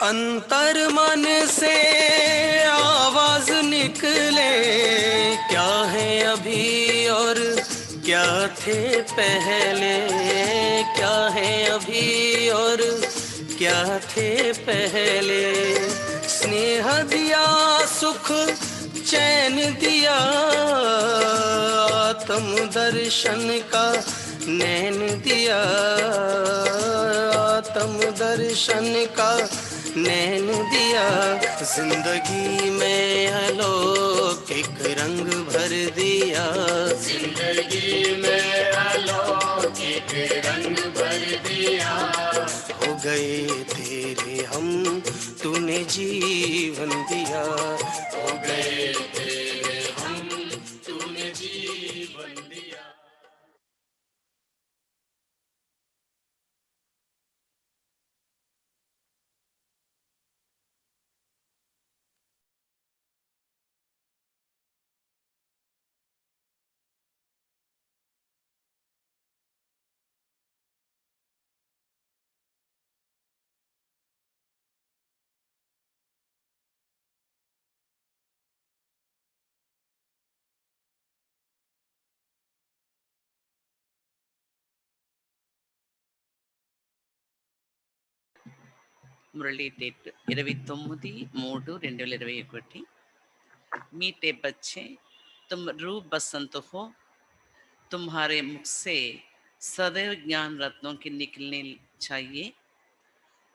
अंतर मन से आवाज निकले, क्या है अभी और क्या थे पहले, क्या है अभी और क्या थे पहले। स्नेह दिया सुख चैन दिया, आत्म दर्शन का नैन दिया, आत्म दर्शन का नैन दिया। जिंदगी में अलौकिक रंग भर दिया, जिंदगी में अलौकिक रंग भर दिया। हो गए तेरे हम तूने जीवन दिया, हो गए तेरे हम तूने जीवन दिया। मुरली डेट 29/3/2021। मीठे बच्चे, तुम रूप बसंत हो, तुम्हारे मुख से सदैव ज्ञान रत्नों की निकलने चाहिए।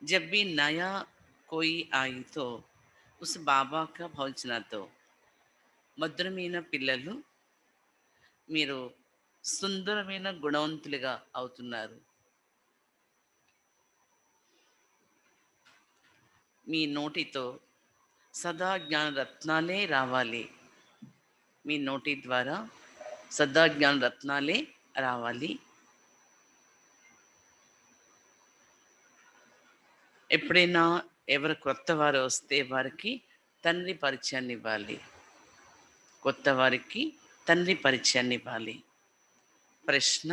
जब भी नया कोई आई तो उस బాబా का భోజనతో మధురమైన పిల్లలు మీరు సుందరమైన గుణవంతులుగా అవుతున్నారు. మీ నోటితో సదా జ్ఞాన రత్నాలే రావాలి. మీ నోటి ద్వారా సదా జ్ఞాన రత్నాలే రావాలి. ఎప్పుడైనా ఎవరు కొత్త వారు వస్తే వారికి తండ్రి పరిచయాన్ని ఇవ్వాలి. కొత్త వారికి తండ్రి పరిచయాన్ని ఇవ్వాలి. ప్రశ్న,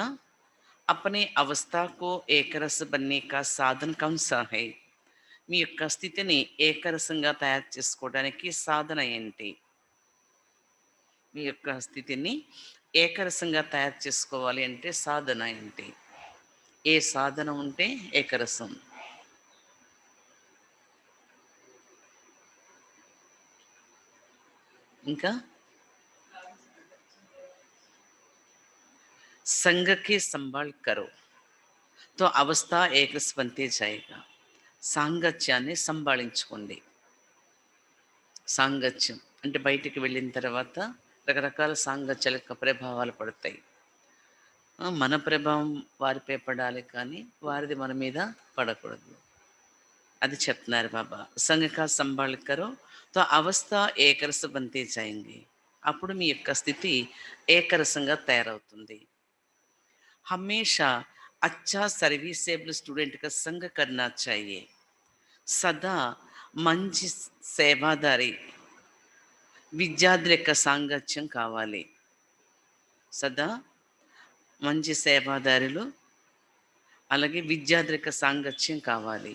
अपने अवस्था को एक रस बनने का साधन कौन सा है? మీ యొక్క స్థితిని ఏకరసంగా తయారు చేసుకోవడానికి సాధన ఏంటి? మీ యొక్క స్థితిని ఏకరసంగా తయారు చేసుకోవాలి అంటే సాధన ఏంటి? ఏ సాధన ఉంటే ఏకరసం? ఇంకా संग के संभाल करो तो అవస్థ ఏకరస बनते जाएगा. సాంగత్యాన్ని సంభాళించుకోండి. సాంగత్యం అంటే బయటికి వెళ్ళిన తర్వాత రకరకాల సాంగత్యాల యొక్క ప్రభావాలు పడతాయి. మన ప్రభావం వారిపై పడాలి కానీ వారిది మన మీద పడకూడదు. అది చెప్తున్నారు బాబా. సంఘ కా సంభాళ్ కరో తో అవస్థ ఏకరస బంతే జాయింగే. అప్పుడు మీ యొక్క స్థితి ఏకరసంగా తయారవుతుంది. हमेशा अच्छा सर्विसेबल स्टूडेंट का संग करना चाहिए. सदा మంచి సేవాదారి విద్యార్థుల యొక్క సాంగత్యం కావాలి. సదా మంచి సేవాదారులు అలాగే విద్యార్థుల యొక్క సాంగత్యం కావాలి.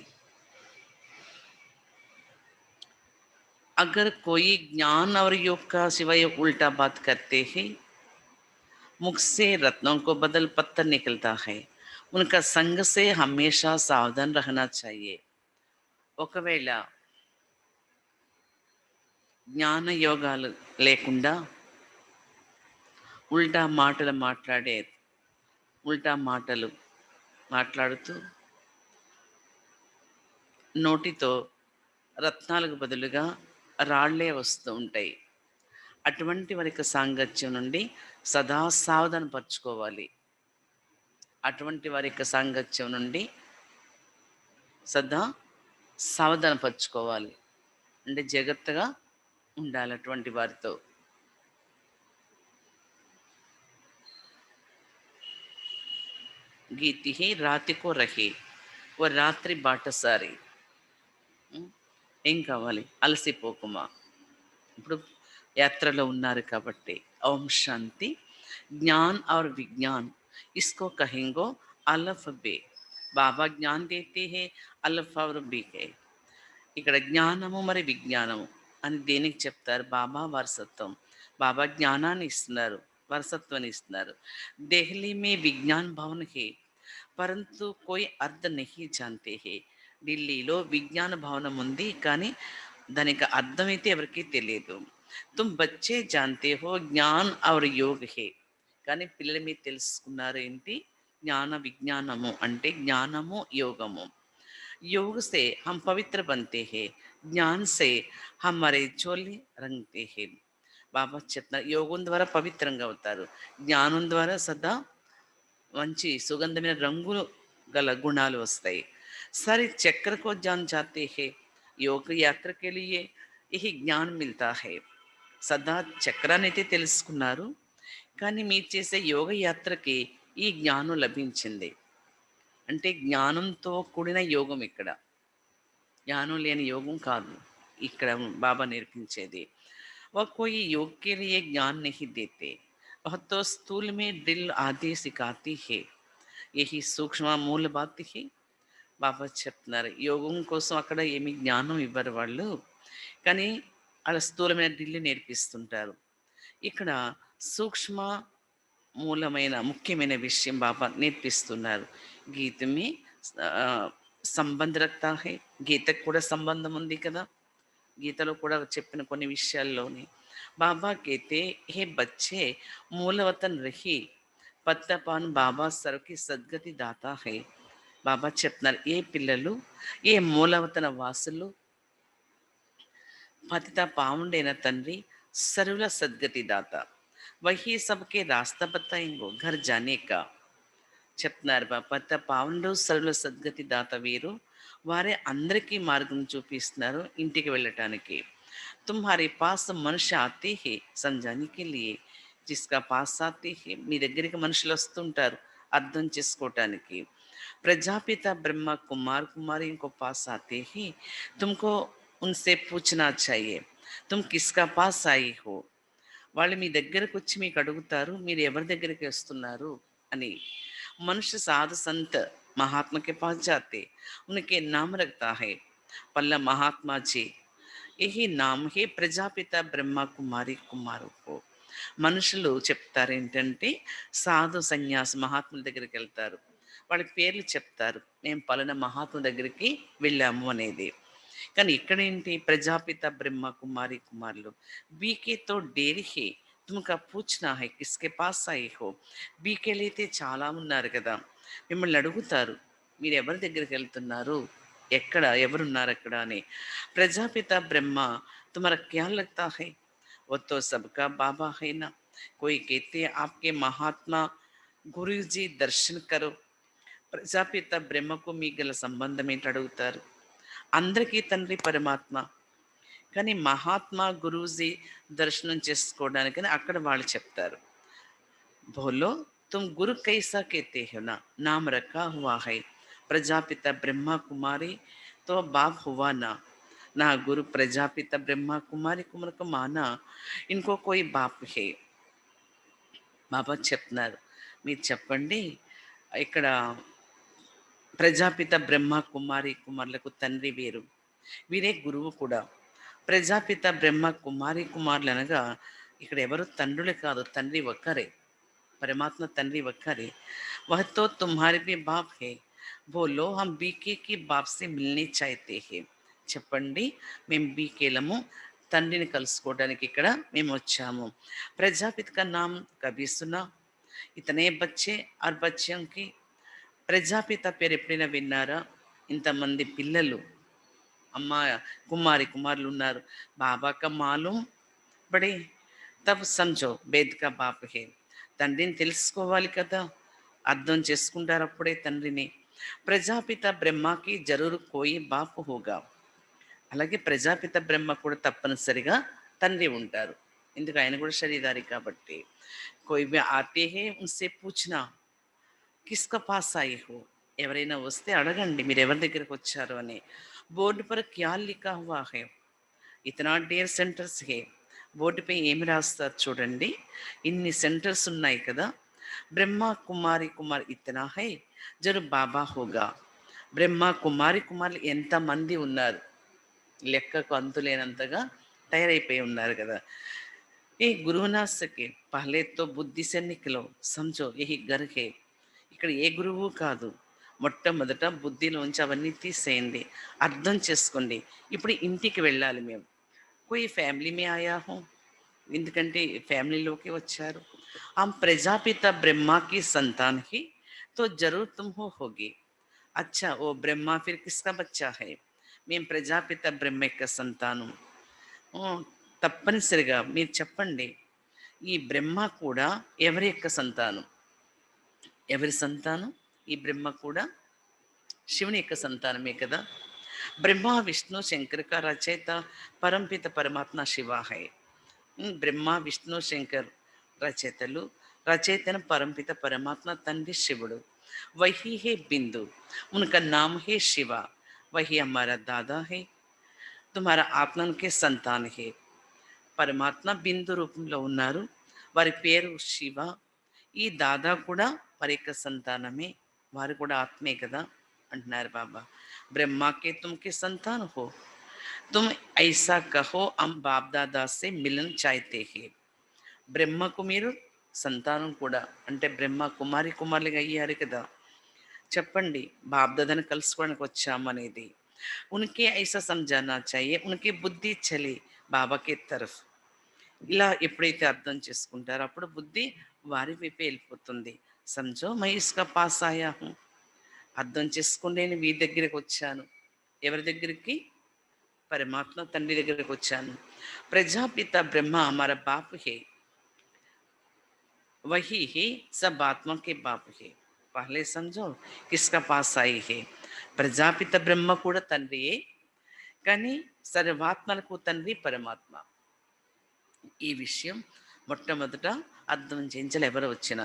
अगर कोई ज्ञान और योग का सिवाय उल्टा बात करते हैं, मुख से रत्नों को बदल पत्थर निकलता है. उनका संग से हमेशा सावधान रहना चाहिए. ఒకవేళ జ్ఞాన యోగాలు లేకుండా ఉల్టా మాటలు మాట్లాడుతూ నోటితో రత్నాలకు బదులుగా రాళ్లే వస్తూ ఉంటాయి. అటువంటి వారికి సాంగత్యం నుండి సదా సావధాన పరుచుకోవాలి. అటువంటి వారి యొక్క సాంగత్యం నుండి సదా సావధాన పరుచుకోవాలి అంటే జాగ్రత్తగా ఉండాలి అటువంటి వారితో. గీతి హే రాతికో రహే ఓ రాత్రి బాటసారి. ఏం కావాలి? అలసిపోకుమా. ఇప్పుడు యాత్రలో ఉన్నారు కాబట్టి ఓం శాంతి. ज्ञान और विज्ञान इसको कहेंगे अलफ बे. बाबा ज्ञान देते हैं अलफ और बे है. ఇక్కడ జ్ఞానము మరి విజ్ఞానము అని దేనికి చెప్తారు? బాబా వారసత్వం. బాబా జ్ఞానాన్ని ఇస్తున్నారు, వారసత్వాన్ని ఇస్తున్నారు. ఢిల్లీ మే విజ్ఞాన్ భవన్ హే పరంతు కోయి అర్థ నహీ జాంతే హే. ఢిల్లీలో విజ్ఞాన భవనం ఉంది, కానీ దానికి అర్థమైతే ఎవరికీ తెలియదు. తుమ్ బచ్చే జాంతే హో జ్ఞాన్ ఔర్ యోగ్ హే. కానీ పిల్లలు మీరు తెలుసుకున్నారు ఏంటి? జ్ఞాన విజ్ఞానము అంటే జ్ఞానము యోగము. योग से हम पवित्र बनते हैं, ज्ञान से हमारे चोले रंगते हैं. బాబా చెప్తున్నారు, యోగం ద్వారా పవిత్రంగా అవుతారు, జ్ఞానం ద్వారా సదా మంచి సుగంధమైన రంగులు గల గుణాలు వస్తాయి. సరే చక్ర కో జాన్ జాతే హే, యోగ యాత్ర కే లియే యహి జ్ఞాన్ మిల్తా హే. సదా చక్రాన్ని అయితే తెలుసుకున్నారు, కానీ మీరు చేసే యోగ యాత్రకి ఈ జ్ఞానం లభించింది. అంటే జ్ఞానంతో కూడిన యోగం ఇక్కడ, జ్ఞానం లేని యోగం కాదు ఇక్కడ బాబా నేర్పించేది. वह कोई योग के लिए ज्ञान नहीं देते, वह तो स्थूल में ड्रिल आदि सिखाती है, यही सूक्ष्म मूल बात है. బాబా చెప్తున్నారు, యోగం కోసం అక్కడ ఏమి జ్ఞానం ఇవ్వరు వాళ్ళు, కానీ అలా స్థూలమైన డ్రిల్ నేర్పిస్తుంటారు. ఇక్కడ సూక్ష్మ మూలమైన ముఖ్యమైన విషయం బాబా నేర్పిస్తున్నారు. గీతమే సంబంధ రక్తా హై, గీతకు కూడా సంబంధం ఉంది కదా, గీతలో కూడా చెప్పిన కొన్ని విషయాల్లోని బాబా కేతే హే బచ్చే మూలవతన్ రహి పత్తపాన్ బాబా సర్కి సద్గతి దాతా హై. బాబా చెప్తున్నారు, ఏ పిల్లలు ఏ మూలవతన వాసులు పతిత పావుండైన తండ్రి సర్వుల సద్గతి దాత, వహీ సబ్కే రాస్తా బతాయింగో ఘర్ జానే కా. చెప్తున్నారు బాబా, పతిత పావుండు సర్వుల సద్గతి దాత వీరు, వారే అందరికీ మార్గం చూపిస్తున్నారు ఇంటికి వెళ్ళటానికి. తుమ్హారే పాస్ మనుష్య ఆతే హే సంజానే కే లియే, జిస్కా పాస్ ఆతే హే, మీ దగ్గరికి మనుషులు వస్తుంటారు అర్థం చేసుకోవటానికి. ప్రజాపిత బ్రహ్మ కుమార్ కుమారి ఇంకో పాస్ ఆతే హే, తుమ్కో ఉన్సే పూछना चाहिए तुम किसका पास आई हो. వాళ్ళు మీ దగ్గరకు వచ్చి మీకు అడుగుతారు, మీరు ఎవరి దగ్గరికి వస్తున్నారు అని. मनुष्य साधु संत महात्मा के पास जाते, उनके नाम रखता है पल्ला महात्मा जी, यही नाम है ప్రజాపిత బ్రహ్మ కుమారి కుమారుకు. మనుషులు చెప్తారు ఏంటంటే, సాధు సన్యాసి మహాత్ముల దగ్గరికి వెళ్తారు, వాళ్ళ పేర్లు చెప్తారు, మేము పలానా మహాత్మ దగ్గరికి వెళ్ళాము అనేది. కానీ ఇక్కడేంటి, ప్రజాపిత బ్రహ్మ కుమారి కుమారులు. బీకేతో డేరీ హే తుమ్కా పూछना है किसके पास आई हो. బీకేలు అయితే చాలా ఉన్నారు కదా, మిమ్మల్ని అడుగుతారు మీరు ఎవరి దగ్గరికి వెళ్తున్నారు, ఎక్కడ ఎవరున్నారు అక్కడ అని. ప్రజాపిత బ్రహ్మ తుమ్హారా క్యా లగ్తా హై, वो तो सबका बाबा है ना. कोई कहते हैं आपके महात्मा गुरु जी दर्शन करो. ప్రజాపిత బ్రహ్మకు మీ గల సంబంధం ఏంటి అడుగుతారు. అందరికీ తండ్రి పరమాత్మ, కానీ మహాత్మా గురూజీ దర్శనం చేసుకోవడానికని అక్కడ వాళ్ళు చెప్తారు. బోలో తుమ్ గురు కైసా కేతే హో నా నామ్ రఖా హువా హై, ప్రజాపిత బ్రహ్మ కుమారి తో బాప్ హువా నా. నా గురు ప్రజాపిత బ్రహ్మ కుమారి కుమారకు మానా ఇంకో కోయి బాప్ హే. బాబా చెప్తున్నారు, మీరు చెప్పండి, ఇక్కడ ప్రజాపిత బ్రహ్మ కుమారి కుమారులకు తండ్రి వేరు, వీరే గురువు కూడా. ప్రజాపిత బ్రహ్మ కుమారి కుమారులు అనగా ఇక్కడ ఎవరు తండ్రులు కాదు, తండ్రి ఒక్కరే, పరమాత్మ తండ్రి ఒక్కరే. వహతో తుమ్హారే భీ బాప్ హే, బోలో హమ్ బీకే కి బాప్ సే మిల్నే చాహతే హే. చెప్పండి, మేము బీకేలము, తండ్రిని కలుసుకోవడానికి ఇక్కడ మేము వచ్చాము. ప్రజాపిత కా నామ్ కభీ సునా, ఇతనే బచ్చే ఆర్ బచ్యంకి. ప్రజాపిత పేరు ఎప్పుడైనా విన్నారా? ఇంతమంది పిల్లలు, అమ్మ కుమారి కుమారులు ఉన్నారు. బాబా కా మాలూం పడే తబ్ సంజో బేద్ కా బాప్ హే. తండ్రిని తెలుసుకోవాలి కదా, అర్థం చేసుకుంటారు అప్పుడే తండ్రిని. ప్రజాపిత బ్రహ్మకి జరూరు కోయి బాప్ హోగా. అలాగే ప్రజాపిత బ్రహ్మ కూడా తప్పనిసరిగా తండ్రి ఉంటారు, ఎందుకు ఆయన కూడా శరీరారి కాబట్టి. కోయి భీ ఆతే హే ఉన్సే పూछना కిస్కా పాస్ ఆయి హో, ఎవరైనా వస్తే అడగండి మీరు ఎవరి దగ్గరికి వచ్చారు అని. బోర్డు పర్ క్యా లిఖా హువా హై, ఇతనా డేర్ సెంటర్స్ హే. బోర్డుపై ఏమి రాస్తారు చూడండి, ఇన్ని సెంటర్స్ ఉన్నాయి కదా. బ్రహ్మ కుమారి కుమార్ ఇతనా హై జరు బాబా హోగా. బ్రహ్మ కుమారి కుమారులు ఎంతమంది ఉన్నారు, లెక్కకు అంతులేనంతగా తయారైపోయి ఉన్నారు కదా. ఏ గురువు నా సకే పహలే తో బుద్ధి సే నికలో సమझो యహీ ఘర్ హే. ఇక్కడ ఏ గురువు కాదు, మొట్టమొదట బుద్ధిలోంచి అవన్నీ తీసేయండి, అర్థం చేసుకోండి. ఇప్పుడు ఇంటికి వెళ్ళాలి మేము. కోయి ఫ్యామిలీ మే ఆయా హూ, ఎందుకంటే ఫ్యామిలీలోకి వచ్చారు. हम प्रजापिता ब्रह्मा की संतान ही तो जरूर तुम हो होगी. अच्छा वो ब्रह्मा फिर किसका बच्चा है? మేము ప్రజాపిత బ్రహ్మ యొక్క సంతానం. తప్పనిసరిగా మీరు చెప్పండి, ఈ బ్రహ్మ కూడా ఎవరి యొక్క సంతానం? ఎవరి సంతానం? ఈ బ్రహ్మ కూడా శివుని యొక్క సంతానమే కదా. బ్రహ్మ విష్ణు శంకర్ కా రచయిత పరంపిత పరమాత్మ శివ హై. బ్రహ్మ విష్ణు శంకర్ రచయితలు, రచయితన పరంపిత పరమాత్మ తండ్రి శివుడు. వహీ హే బిందు, ఉనకా నామ్ హే శివ. వహీ హమారా దాదా హే, తుమారా ఆత్మ కే సంతాన్ హే. పరమాత్మ బిందు రూపంలో ఉన్నారు, వారి పేరు శివ. ఈ దాదా కూడా వారి యొక్క సంతానమే, వారు కూడా ఆత్మే కదా అంటున్నారు బాబా. బ్రహ్మాకే తుమ్కే సంతాన్ హో, తుమ్ ఐసా కహో హమ్ బాప్ దాదా సే మిలన్ చాహతే హే. బ్రహ్మకు మీరు సంతానం కూడా అంటే బ్రహ్మ కుమారి కుమారులుగా అయ్యారు కదా. చెప్పండి, బాప్దాదాని కలుసుకోవడానికి వచ్చామనేది. ఉనకే ఐసా సమझाना चाहिए, ఉనకి బుద్ధి చలి బాబాకే తరఫ్. ఇలా ఎప్పుడైతే అర్థం చేసుకుంటారో అప్పుడు బుద్ధి వారి వైపే వెళ్ళిపోతుంది. సమझो मैं इसका पास आया हूँ, అర్థం చేసుకోండి, నేను వీరి దగ్గరికి వచ్చాను. ఎవరి దగ్గరికి? పరమాత్మ తండ్రి దగ్గరికి వచ్చాను. ప్రజాపిత బ్రహ్మ हमारा बाप है, वही ही सब आत्मा के बाप है. पहले समझो किसका पास आई है. ప్రజాపిత బ్రహ్మ కూడా తండ్రియే, కానీ సర్వాత్మలకు తండ్రి పరమాత్మ. ఈ విషయం మొట్టమొదట అర్థం చేయించాలి ఎవరు వచ్చినా.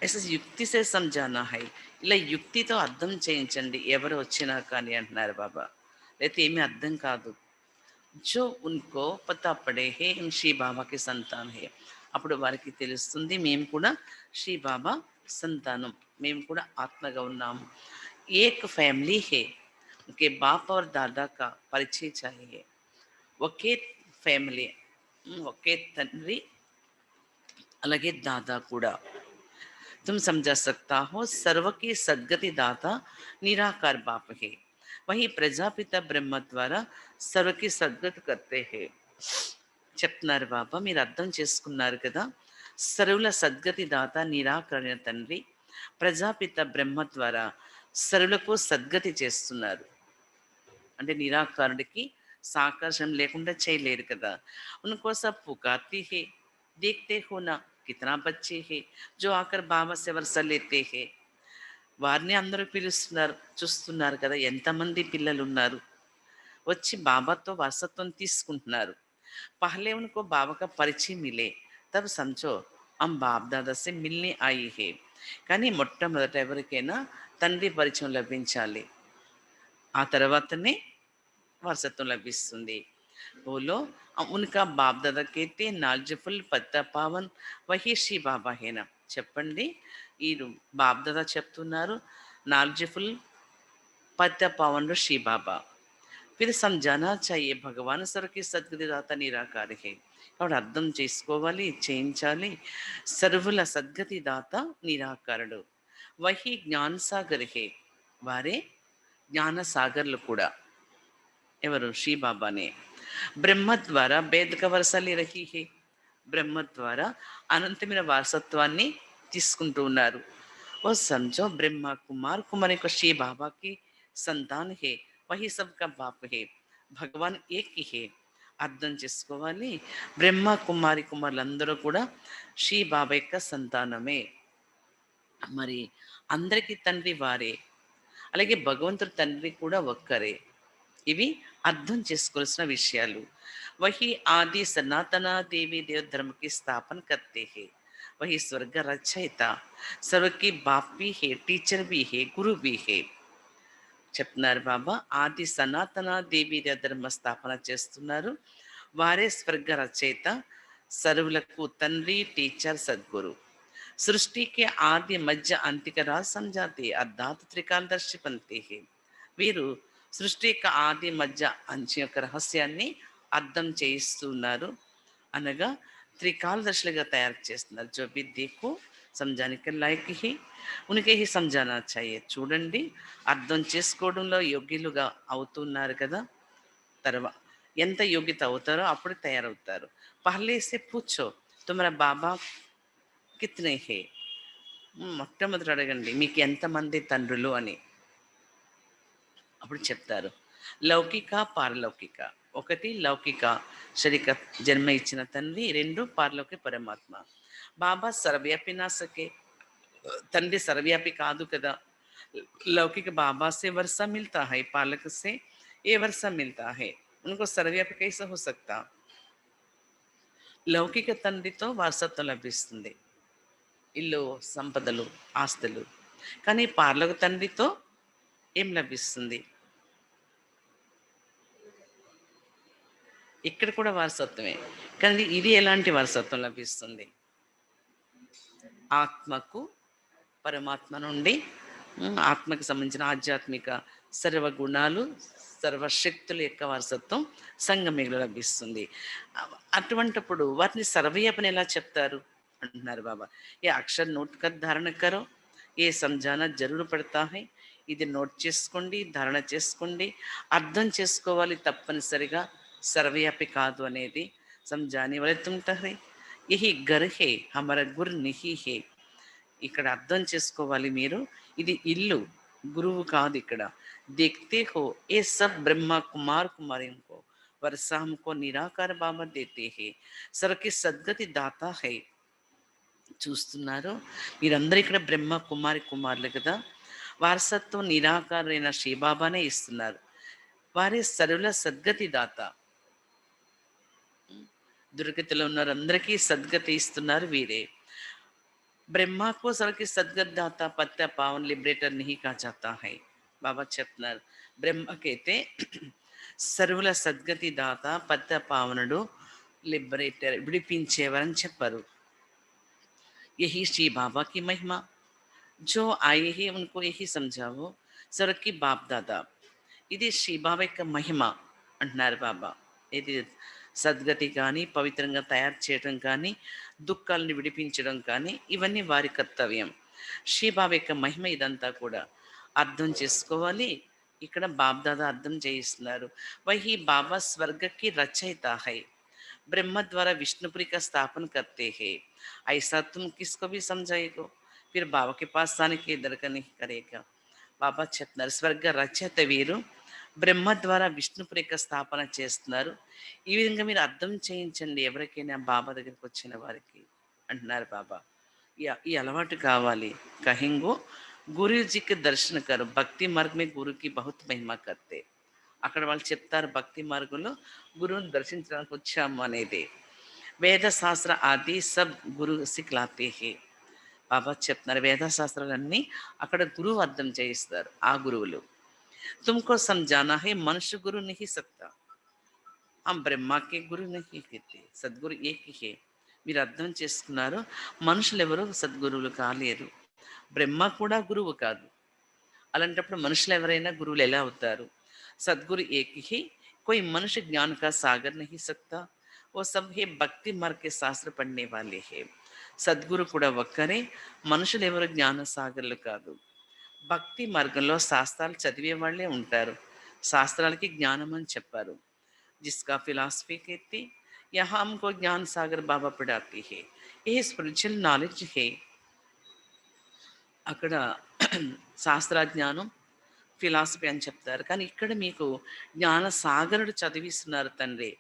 అసలు యుక్తి సే సమझाना है, ఇలా యుక్తితో అర్థం చేయించండి ఎవరు వచ్చినా కానీ అంటున్నారు బాబా. అయితే ఏమీ అర్థం కాదు. జో ఉన్కో పతా పడే హే हम శ్రీ బాబాకి సంతాన్ హే. అప్పుడు వారికి తెలుస్తుంది మేము కూడా శ్రీ బాబా సంతానం, మేము కూడా ఆత్మగా ఉన్నాము. ఏక్ ఫ్యామిలీ హే, ఉన్కే బాప్ और దాదా కా పరిచయ చాహియే. ఒకే ఫ్యామిలీ, ఒకే తండ్రి, అలాగే దాదా కూడా. तुम समझा सकता हो सर्व की सद्गति दाता निराकार बाप है, वही प्रजापिता ब्रह्म ద్వారా సర్వకి సద్గతి కర్తే హే. చెప్తున్నారు బాబా, మీరు అర్థం చేసుకున్నారు కదా. సర్వుల సద్గతి దాత నిరాకరణ తండ్రి ప్రజాపిత బ్రహ్మ ద్వారా సర్వులకు సద్గతి చేస్తున్నారు. అంటే నిరాకారుడికి సాకర్షణ లేకుండా చేయలేరు కదా. उनको सब पुकारती है, देखते हो ना कितना बच्चे है जो आकर बाबा से वर्षा लेते हैं. వారిని అందరూ పిలుస్తున్నారు, చూస్తున్నారు కదా ఎంతమంది పిల్లలు ఉన్నారు, వచ్చి బాబాతో వారసత్వం తీసుకుంటున్నారు. పహలే ఉनको బాబా का పరిచయ మిలే తబ్ సమझो हम బాప్ దాదా से మిల్నే आई है. కానీ మొట్టమొదట ఎవరికైనా తండ్రి పరిచయం లభించాలి, ఆ తర్వాతనే వారసత్వం లభిస్తుంది. బోలో ఉన్కా బాప్ దాదా కేతే నాల్జఫుల్ పత్తా పావన్ వహీ శ్రీ బాబా హేనా. చెప్పండి, ఈ బాప్ దాదా చెప్తున్నారు నాల్జఫుల్ పత్తా పావన్లో శ్రీ బాబా. फिर समझाना चाहिए भगवान సర్వకి సద్గతి దాత నిరాకార హే. కాబట్టి అర్థం చేసుకోవాలి, చేయించాలి. సర్వుల సద్గతి దాత నిరాకారుడు. వహి జ్ఞానసాగర్ హే, వారే జ్ఞానసాగర్లు కూడా. ఎవరు? శ్రీ బాబానే. బ్రహ్మ ద్వారా బేదక వరసలి రహి హే, బ్రహ్మ ద్వారా అనంతమైన వారసత్వాన్ని తీసుకుంటూ ఉన్నారు. ఓ సమझो బ్రహ్మ కుమార్ కుమారి को श्री बाबा की संतान है, वही सबका बाप है, భగవాన్ ఏక్ హే. అర్థం చేసుకోవాలి, బ్రహ్మ కుమారి కుమారులందరూ కూడా శ్రీ బాబా యొక్క సంతానమే. మరి అందరికీ తండ్రి వారే, అలాగే భగవంతుడి తండ్రి కూడా ఒక్కరే. ఇవి అర్థం చేసుకోవాల్సిన విషయాలు. వహి ఆది సనాతన దేవి దేవ ధర్మ కి స్థాపన కర్తే హే, వహి స్వర్గ రచయిత సర్వకి బాప్ भी है, టీచర్ भी है, గురు भी है. చెప్తున్నారు బాబా, ఆది సనాతన దేవి ధర్మ స్థాపన చేస్తున్నారు, వారే స్వర్గ రచయిత, సర్వులకు తండ్రి, టీచర్, సద్గురు. సృష్టికి ఆది మధ్య అంతిక రాజ్ సంజాతి అర్ధాత్ త్రికాలదర్శి పంతే హే. వీరు సృష్టి యొక్క ఆది మధ్య అంచె యొక్క రహస్యాన్ని అర్థం చేయిస్తున్నారు అనగా త్రికాలదర్శులుగా తయారు చేస్తున్నారు. జో भी देखो समझाने के लायक ही उनके ही समझाना चाहिए. చూడండి, అర్థం చేసుకోవడంలో యోగ్యులుగా అవుతున్నారు కదా. తర్వా ఎంత యోగ్యత అవుతారో అప్పుడు తయారవుతారు. పహలే సే పూछो తుమ్హారా బాబా కిత్నే హే. మొట్టమొదటి అడగండి మీకు ఎంతమంది తండ్రులు అని. అప్పుడు చెప్తారు. లౌకిక పారలౌకిక. ఒకటి లౌకిక శరీర జన్మ ఇచ్చిన తండ్రి, రెండు పారలౌకిక పరమాత్మ. బాబా సర్వవ్యాపి నా సకే, తండ్రి సర్వవ్యాపి కాదు కదా. लौकिक बाबा से वर्षा मिलता है, पालक से ये वर्षा मिलता है, उनको सर्वव्यापी कैसे हो सकता. లౌకిక తండ్రితో వారసత్వం లభిస్తుంది, ఇల్లు సంపదలు ఆస్తులు. కానీ పార్లక తండ్రితో ఏం లభిస్తుంది? ఇక్కడ కూడా వారసత్వమే, కానీ ఇది ఎలాంటి వారసత్వం లభిస్తుంది? ఆత్మకు పరమాత్మ నుండి ఆత్మకి సంబంధించిన ఆధ్యాత్మిక సర్వ గుణాలు సర్వశక్తుల యొక్క వారసత్వం సంగమేలో లభిస్తుంది. అటువంటిప్పుడు వాటిని సర్వవ్యాపని ఎలా చెప్తారు అంటున్నారు బాబా. ఏ అక్షర్ నోట్ కా ధారణ కరో, ఏ సంజానా జరూరు పడతా హై. ఇది నోట్ చేసుకోండి, ధారణ చేసుకోండి, అర్థం చేసుకోవాలి తప్పనిసరిగా. సర్వవ్యాపి కాదు అనేది సంజానే వలే తుంటహై. యహి ఘర్ హే హమారా గుర్ నిహి హే. ఇక్కడ అర్థం చేసుకోవాలి మీరు, ఇది ఇల్లు, గురువు కాదు ఇక్కడ. देखते हो ये सब ब्रह्मा कुमार कुमारी को वर्षा हमको निराकार बाबा देते हैं, सबकी सद्गति दाता है. చూస్తున్నారు మీరందరూ ఇక్కడ బ్రహ్మ కుమారి కుమారులు కదా. వారసత్వం నిరాకారైన శ్రీబాబానే ఇస్తున్నారు. వారే సర్వుల సద్గతి దాత. దుర్గతిలో ఉన్నారు అందరికీ సద్గతి ఇస్తున్నారు వీరే. ब्रह्मा को सबकी सदगत दाता पत्या पावन लिबरेटर नहीं कहा जाता है. बाबा చెప్తున్నారు బ్రహ్మకైతే సర్వుల సద్గతి దాత పత్య పావనుడు లిబరేటర్ విడిపించేవారని చెప్పారు. यही श्री बाबा की महिमा, जो आए ही उनको यही समझाओ सर्व की बाप दादा. ఇది శ్రీ బాబా యొక్క మహిమ అంటున్నారు బాబా. ఇది సద్గతి కానీ, పవిత్రంగా తయారు చేయడం కానీ, దుఃఖాలను విడిపించడం కానీ ఇవన్నీ వారి కర్తవ్యం. శ్రీ బాబా యొక్క మహిమ ఇదంతా కూడా అర్థం చేసుకోవాలి. ఇక్కడ బాబ్దాదా అర్థం చేయిస్తున్నారు. వహి బాబా స్వర్గకి రచయిత హై, ब्रह्म द्वारा विष्णुपुरी का स्थापन करते हैं. ऐसा तुम किसको भी समझाएगो, फिर बाबा के पास आने के दरकार नहीं करेगा. బాబా చెప్తున్నారు స్వర్గ రచయిత వీరు, బ్రహ్మ ద్వారా విష్ణుపురి యొక్క స్థాపన చేస్తున్నారు. ఈ విధంగా మీరు అర్థం చేయించండి ఎవరికైనా బాబా దగ్గరికి వచ్చిన వారికి అంటున్నారు బాబా. ఈ అలవాటు కావాలి. కహింగో గురుజీకి దర్శన కరు, భక్తి మార్గమే గురుకి బహుత్ మహిమ కర్తే. అక్కడ వాళ్ళు చెప్తారు భక్తి మార్గంలో గురువుని దర్శించడానికి వచ్చాము అనేది. వేద శాస్త్ర ఆది సబ్ గురు సిక్లాతే హే. బాబా చెప్తున్నారు వేదశాస్త్రాలన్నీ అక్కడ గురువు అర్థం చేయిస్తారు. ఆ గురువులు తుమ్కో సంజానా హే మనుష్య గురు नहीं सकता, हम ब्रह्मा के गुरु नहीं कहते, సద్గురు ఏక్ హే. మీరు అర్థం చేసుకున్నారు, మనుషులు ఎవరు సద్గురువులు కాలేరు, బ్రహ్మ కూడా గురువు కాదు. అలాంటప్పుడు మనుషులు ఎవరైనా గురువులు ఎలా అవుతారు? सदगुरु एक ही, कोई मनुष्य ज्ञान का सागर नहीं सकता, वो सब है भक्ति मार्ग के शास्त्र पढ़ने वाले है. సద్గురు కూడా ఒక్కరే, మనుషులు ఎవరు జ్ఞాన సాగర్లు కాదు. భక్తి మార్గంలో శాస్త్రాలు చదివే వాళ్ళే ఉంటారు. శాస్త్రాలకి జ్ఞానం అని చెప్పారు. जिसका फिलॉसफी कहती यहाँ हमको ज्ञान सागर बाबा पढ़ाती है, ये स्पिरिचुअल नॉलेज है. అక్కడ శాస్త్రజ్ఞానం ఫిలాసఫీ అని చెప్తారు, కానీ ఇక్కడ మీకు జ్ఞాన సాగరుడు చదివిస్తున్నారు తండ్రి.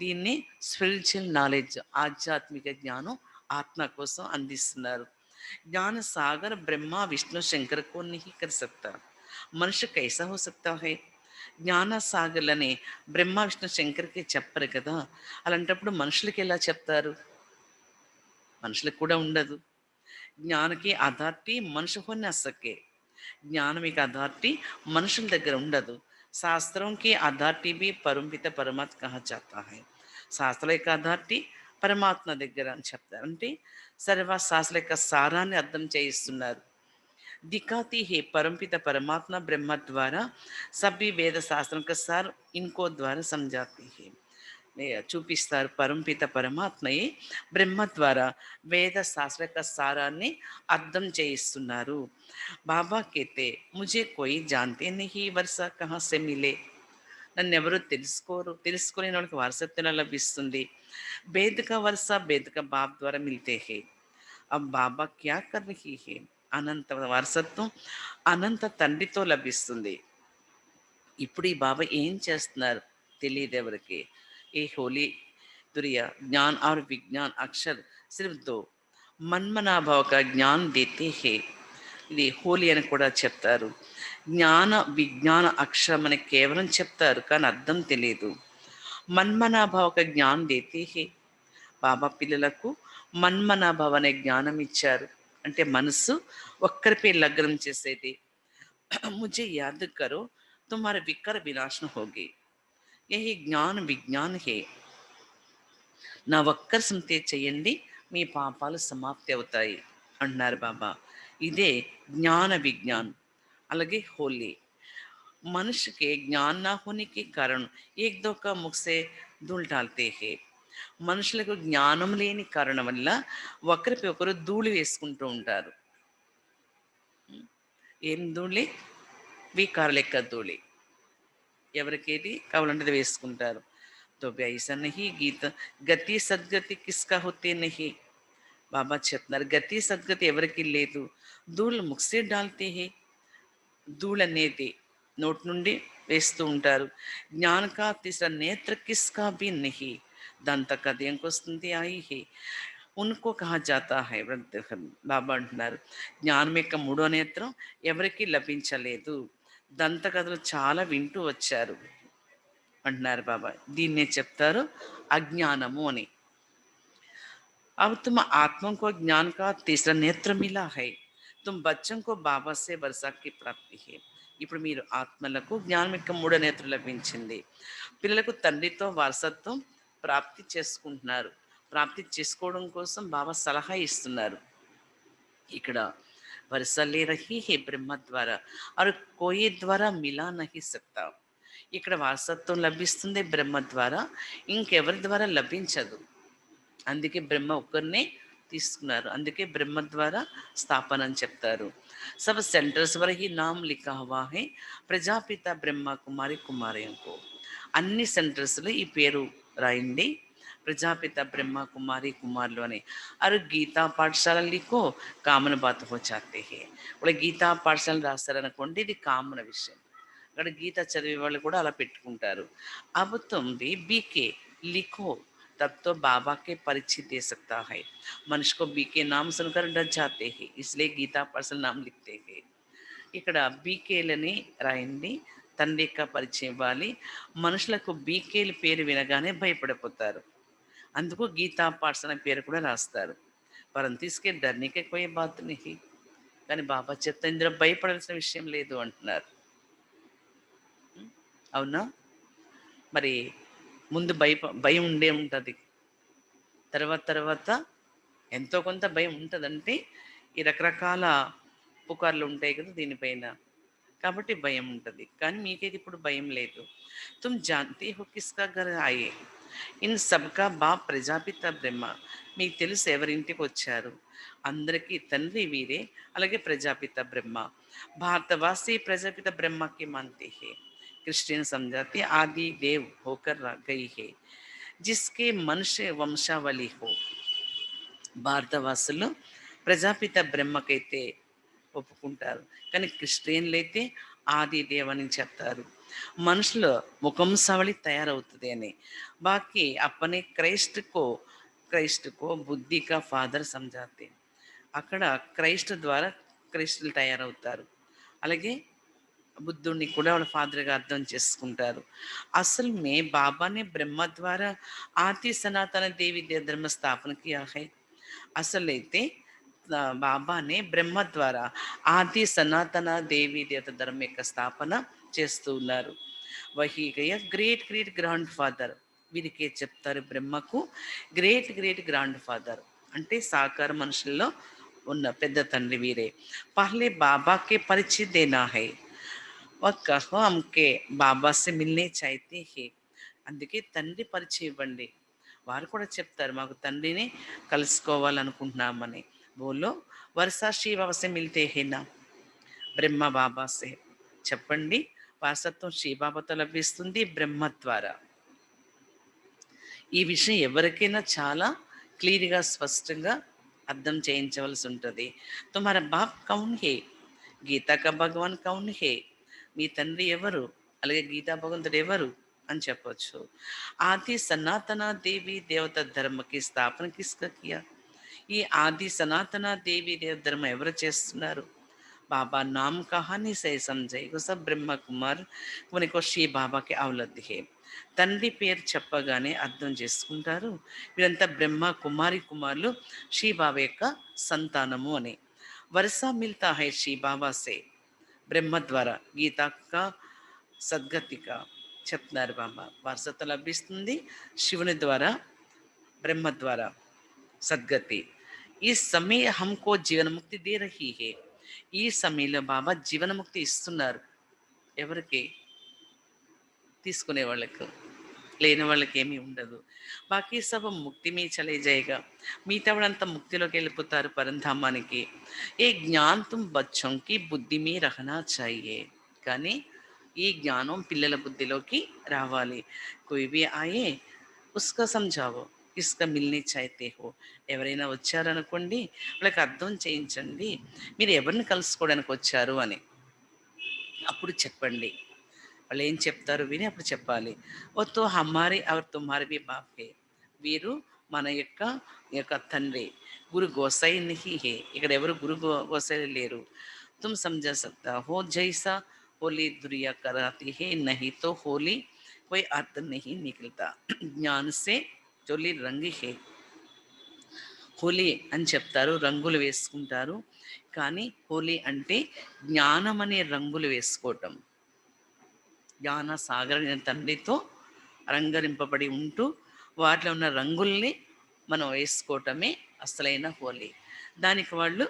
దీన్ని స్పిరిచువల్ నాలెడ్జ్, ఆధ్యాత్మిక జ్ఞానం ఆత్మ కోసం అందిస్తున్నారు. ज्ञान सागर ब्रह्मा विष्णु शंकर को नहीं कर सकता, मनुष्य कैसा हो सकता है. జ్ఞాన సాగర్లని బ్రహ్మ విష్ణు శంకర్కి చెప్పరు కదా. అలాంటప్పుడు మనుషులకి ఎలా చెప్తారు? మనుషులకు కూడా ఉండదు. జ్ఞానకి అథారిటీ మనుషు హో నా సకే. జ్ఞానం యొక్క అథారిటీ మనుషుల దగ్గర ఉండదు. శాస్త్రంకి అథారిటీ బి పరమపిత పరమాత్మ కహా జాతా హై. శాస్త్రాల యొక్క అథారిటీ పరమాత్మ దగ్గర అని చెప్తారు. అంటే సర్వ శాస్త్రాల యొక్క సారాన్ని అర్థం చేయిస్తున్నారు. दिखाती है परमपिता परमात्मा ब्रह्म द्वारा सभी वेद शास्त्रों का सार इनको द्वारा समझाती है। చూపిస్తారు పరంపిత పరమాత్మయే బ్రహ్మ ద్వారా వేద శాస్త్ర యొక్క సారాన్ని అర్థం చేయిస్తున్నారు. బాబా కేతే ముझे कोई जानते नहीं वर्षा कहाँ से मिले, నన్ను ఎవరు తెలుసుకోలేని వాళ్ళకి వారసత్వం ఎలా లభిస్తుంది. వేద కా వర్ష వేద కా బాప్ ద్వారా మిల్తే హే. अब బాబా క్యా కర్ రహీ హే, అనంత వారసత్వం అనంత తండ్రితో లభిస్తుంది. ఇప్పుడు ఈ బాబా ఏం చేస్తున్నారు తెలియదు ఎవరికి. ఏ హోలీ దురియా జ్ఞాన్ और విజ్ఞాన్ అక్షర్ సిర్ఫ్ దో మన్మనాభావ కా జ్ఞాన్ దేతే హే. ఇది హోలీ అని కూడా చెప్తారు. జ్ఞాన విజ్ఞాన అక్షరం అని కేవలం చెప్తారు కానీ అర్థం తెలియదు. మన్మనాభావ కా జ్ఞాన్ దేతే హే. బాబా పిల్లలకు మన్మనాభావ అనే జ్ఞానం ఇచ్చారు. అంటే మనసు ఒక్కరిపై లగ్నం చేసేది. मुझे याद करो तुम्हारे विकर विनाशन होगी, यही ज्ञान विज्ञान है. నా ఒక్కరు స్మృతి చేయండి మీ పాపాలు సమాప్తి అవుతాయి అంటున్నారు బాబా. ఇదే జ్ఞాన విజ్ఞాన్. అలాగే హోలీ. मनुष्य के ज्ञान ना होने के कारण एक दो का मुख से धूल डालते हैं. మనుషులకు జ్ఞానం లేని కారణం వల్ల ఒకరిపై ఒకరు ధూళి వేసుకుంటూ ఉంటారు. ఏం ధూళి? వికార లెక్క ధూళి. ఎవరికేది కావాలంటే వేసుకుంటారు. तो ऐसा नहीं गीत గతి సద్గతి కిస్కా హోతే నహీ. బాబా చెప్తున్నారు గతి సద్గతి ఎవరికి లేదు. ధూళ్ ముక్సే డాల్తే హే. ధూళ్ అనేది నోటి నుండి వేస్తూ ఉంటారు. జ్ఞాన కా తీసరా నేత్ర కిస్కా భీ నహీ. దాని తక్క అది ఏంకొస్తుంది ఆయి హే. ఉన్కో కహా జాతా హై. బాబా అంటున్నారు జ్ఞానం యొక్క మూడో నేత్రం ఎవరికి లభించలేదు. దంతకథలు చాలా వింటూ వచ్చారు అంటున్నారు బాబా. దీన్నే చెప్తారు అజ్ఞానము అని. अब तुम आत्मा को ज्ञान का तीसरा नेत्र मिला है, तुम बच्चों को बाबा से वर्षा की प्राप्ति है. ఇప్పుడు మీరు ఆత్మలకు జ్ఞానం యొక్క మూడో నేత్రం లభించింది. పిల్లలకు తండ్రితో వారసత్వం ప్రాప్తి చేసుకుంటున్నారు. ప్రాప్తి చేసుకోవడం కోసం బాబా సలహా ఇస్తున్నారు. ఇక్కడ वर्षा ले रही है ब्रह्म द्वारा और कोई द्वारा मिला नहीं सकता. ఇక్కడ వారసత్వం లభిస్తుంది బ్రహ్మ ద్వారా, ఇంకెవరి ద్వారా లభించదు. అందుకే బ్రహ్మ ఒక్కరినే తీసుకున్నారు. అందుకే బ్రహ్మ ద్వారా స్థాపన అని చెప్తారు. సబ్ సెంటర్స్ వర హీ నామ్ లిఖా హువా హై ప్రజాపిత బ్రహ్మ కుమారి కుమారియంకో. అన్ని సెంటర్స్లో ఈ పేరు రాయండి, ప్రజాపిత బ్రహ్మ కుమారి కుమారులు అని. అరు గీతా పాఠశాల లిఖో కామన్ బాత్ హో చాతే హే. ఇప్పుడు గీతా పాఠశాల రాస్తారనుకోండి, ఇది కామన్ విషయం. అక్కడ గీత చదివే వాళ్ళు కూడా అలా పెట్టుకుంటారు. अब तुम भी बीके लिखो तब तो बाबा के परिचय दे सकता है. मनुष्य को बीके नाम सुनकर डर जाते हैं, इसलिए गीता पाठशाల नाम लिखते हैं. ఇక్కడ బీకేలని రాయండి, తండ్రి యొక్క పరిచయం ఇవ్వాలి. మనుషులకు బీకేల పేరు వినగానే భయపడిపోతారు. అందుకు గీతా పాఠశాల పేరు కూడా రాస్తారు. పరంతు ఇస్కే డర్నే కోయి బాత్ నహీ. కానీ బాబా చెప్తే ఇందులో భయపడాల్సిన విషయం లేదు అంటున్నారు. అవునా? మరి ముందు భయం ఉండే ఉంటుంది, తర్వాత ఎంతో కొంత భయం ఉంటుందంటే ఈ రకరకాల పుకార్లు ఉంటాయి కదా దీనిపైన, కాబట్టి భయం ఉంటుంది. కానీ మీకైతే ఇప్పుడు భయం లేదు. తుమ్ జాన్తే హో కిస్కా ఘర్ ఆయే, ఇన్ సబ్కా బాప్ ప్రజాపిత బ్రహ్మ. మీకు తెలుసు ఎవరింటికి వచ్చారు. అందరికీ తండ్రి వీరే, అలాగే ప్రజాపిత బ్రహ్మ. భారతవాసి ప్రజాపిత బ్రహ్మకి మాनते हैं. क्रिश्चियन समझाते आदि देव होकर गई है जिसके मनुष्य वंशावली हो. భారతవాసులు ప్రజాపిత బ్రహ్మకైతే ఒప్పుకుంటారు, కానీ క్రిస్టియన్లు అయితే ఆది దేవని చెప్తారు. మనుషుల ముఖంసావళి తయారవుతుంది అని. బాకీ అప్పనే క్రైస్ట్కో బుద్ధి కా ఫాదర్ సమझाते. అక్కడ క్రైస్ట్ ద్వారా క్రైస్తులు తయారవుతారు. అలాగే బుద్ధుడిని కూడా వాళ్ళ ఫాదర్గా అర్థం చేసుకుంటారు. అసలు మే బాబానే బ్రహ్మ ద్వారా ఆది సనాతన దేవి ధర్మ స్థాపన కియా హై. అసలైతే బాబానే బ్రహ్మ ద్వారా ఆది సనాతన దేవి దేవత ధర్మం యొక్క స్థాపన చేస్తూ ఉన్నారు. వహీ గయ గ్రేట్ గ్రేట్ గ్రాండ్ ఫాదర్. వీరికే చెప్తారు బ్రహ్మకు గ్రేట్ గ్రేట్ గ్రాండ్ ఫాదర్ అంటే సాకార మనుషుల్లో ఉన్న పెద్ద తండ్రి వీరే. పహలే బాబాకే పరిచయ దేనా హై और कहो हमके బాబా से मिलने चाहते हैं. అందుకే తండ్రి పరిచయం ఇవ్వండి. వారు కూడా చెప్తారు మాకు తండ్రిని కలుసుకోవాలనుకుంటున్నామని. బోలో వరసా శ్రీ బాబా से मिलते हैं ना బ్రహ్మ బాబా సే. చెప్పండి వారసత్వం శ్రీబాబాతో లభిస్తుంది బ్రహ్మ ద్వారా. ఈ విషయం ఎవరికైనా చాలా క్లియర్గా స్పష్టంగా అర్థం చేయించవలసి ఉంటుంది. తుమారా బాప్ కౌన్ హే, గీతా కా భగవాన్ కౌన్ హే, మీ తండ్రి ఎవరు, అలాగే గీతా భగవంతుడు ఎవరు అని చెప్పొచ్చు. ఆది సనాతన దేవి దేవత ధర్మకి స్థాపన కిస్కా కియా, ఈ ఆది సనాతన దేవి దేవత ధర్మ ఎవరు చేస్తున్నారు? बाबा नाम कहानी से समझे वो सब ब्रह्म కుమార్ మనకు శ్రీ బాబాకి అవలద్ది హే. తండ్రి పేరు చెప్పగానే అర్థం చేసుకుంటారు వీరంతా బ్రహ్మ కుమారి కుమారులు శ్రీ బాబా యొక్క సంతానము అని. వరుస మిల్తా హై శ్రీ బాబా సే, బ్రహ్మ ద్వారా గీతాక సద్గతిక చెప్తున్నారు బాబా. వారసత్వం లభిస్తుంది శివుని ద్వారా బ్రహ్మ ద్వారా సద్గతి. ఈ సమయ హమ్కో జీవన ముక్తి దే రహీ హే, ఈ సమయంలో బాబా జీవనముక్తి ఇస్తున్నారు. ఎవరికి? తీసుకునే వాళ్ళకు, లేని వాళ్ళకి ఏమీ ఉండదు. బాకీ సభ ముక్తి మీ చలే జాయేగా, మిగతా వాళ్ళంతా ముక్తిలోకి వెళ్ళిపోతారు పరంధామానికి. ఏ జ్ఞాన్ తుమ్ బచ్చోంకి బుద్ధి మీ రహనా చాయే, కానీ ఈ జ్ఞానం పిల్లల బుద్ధిలోకి రావాలి. కోయి భీ ఆయే ఉస్కా సమझाओ కిస్కా మిల్ని చాయితే హో, ఎవరైనా వచ్చారనుకోండి వాళ్ళకి అర్థం చేయించండి మీరు ఎవరిని కలుసుకోవడానికి వచ్చారు అని. అప్పుడు చెప్పండి, వాళ్ళు ఏం చెప్తారు విని అప్పుడు చెప్పాలి. ఓ తో హమారి అవర్ తుమ్హారి భీ బాప్ హే, వీరు మన యొక్క యొక్క తండ్రి. గురు గోసాయి నహీ హే, ఇక్కడ ఎవరు గురు గోసాయి లేరు. తుమ్ సమझा सकता हो जैसा होली दुरिया कराती है नहीं तो होली कोई अर्थ नहीं निकलता. జ్ఞాన సే చోలి రంగి హే, హోలీ అని చెప్తారు, రంగులు వేసుకుంటారు. కానీ హోలీ అంటే జ్ఞానం అనే రంగులు వేసుకోవటం. జ్ఞాన సాగర తండ్రితో రంగరింపబడి ఉంటూ వాటిలో ఉన్న రంగుల్ని మనం వేసుకోవటమే అసలైన హోలీ. దానికి వాళ్ళు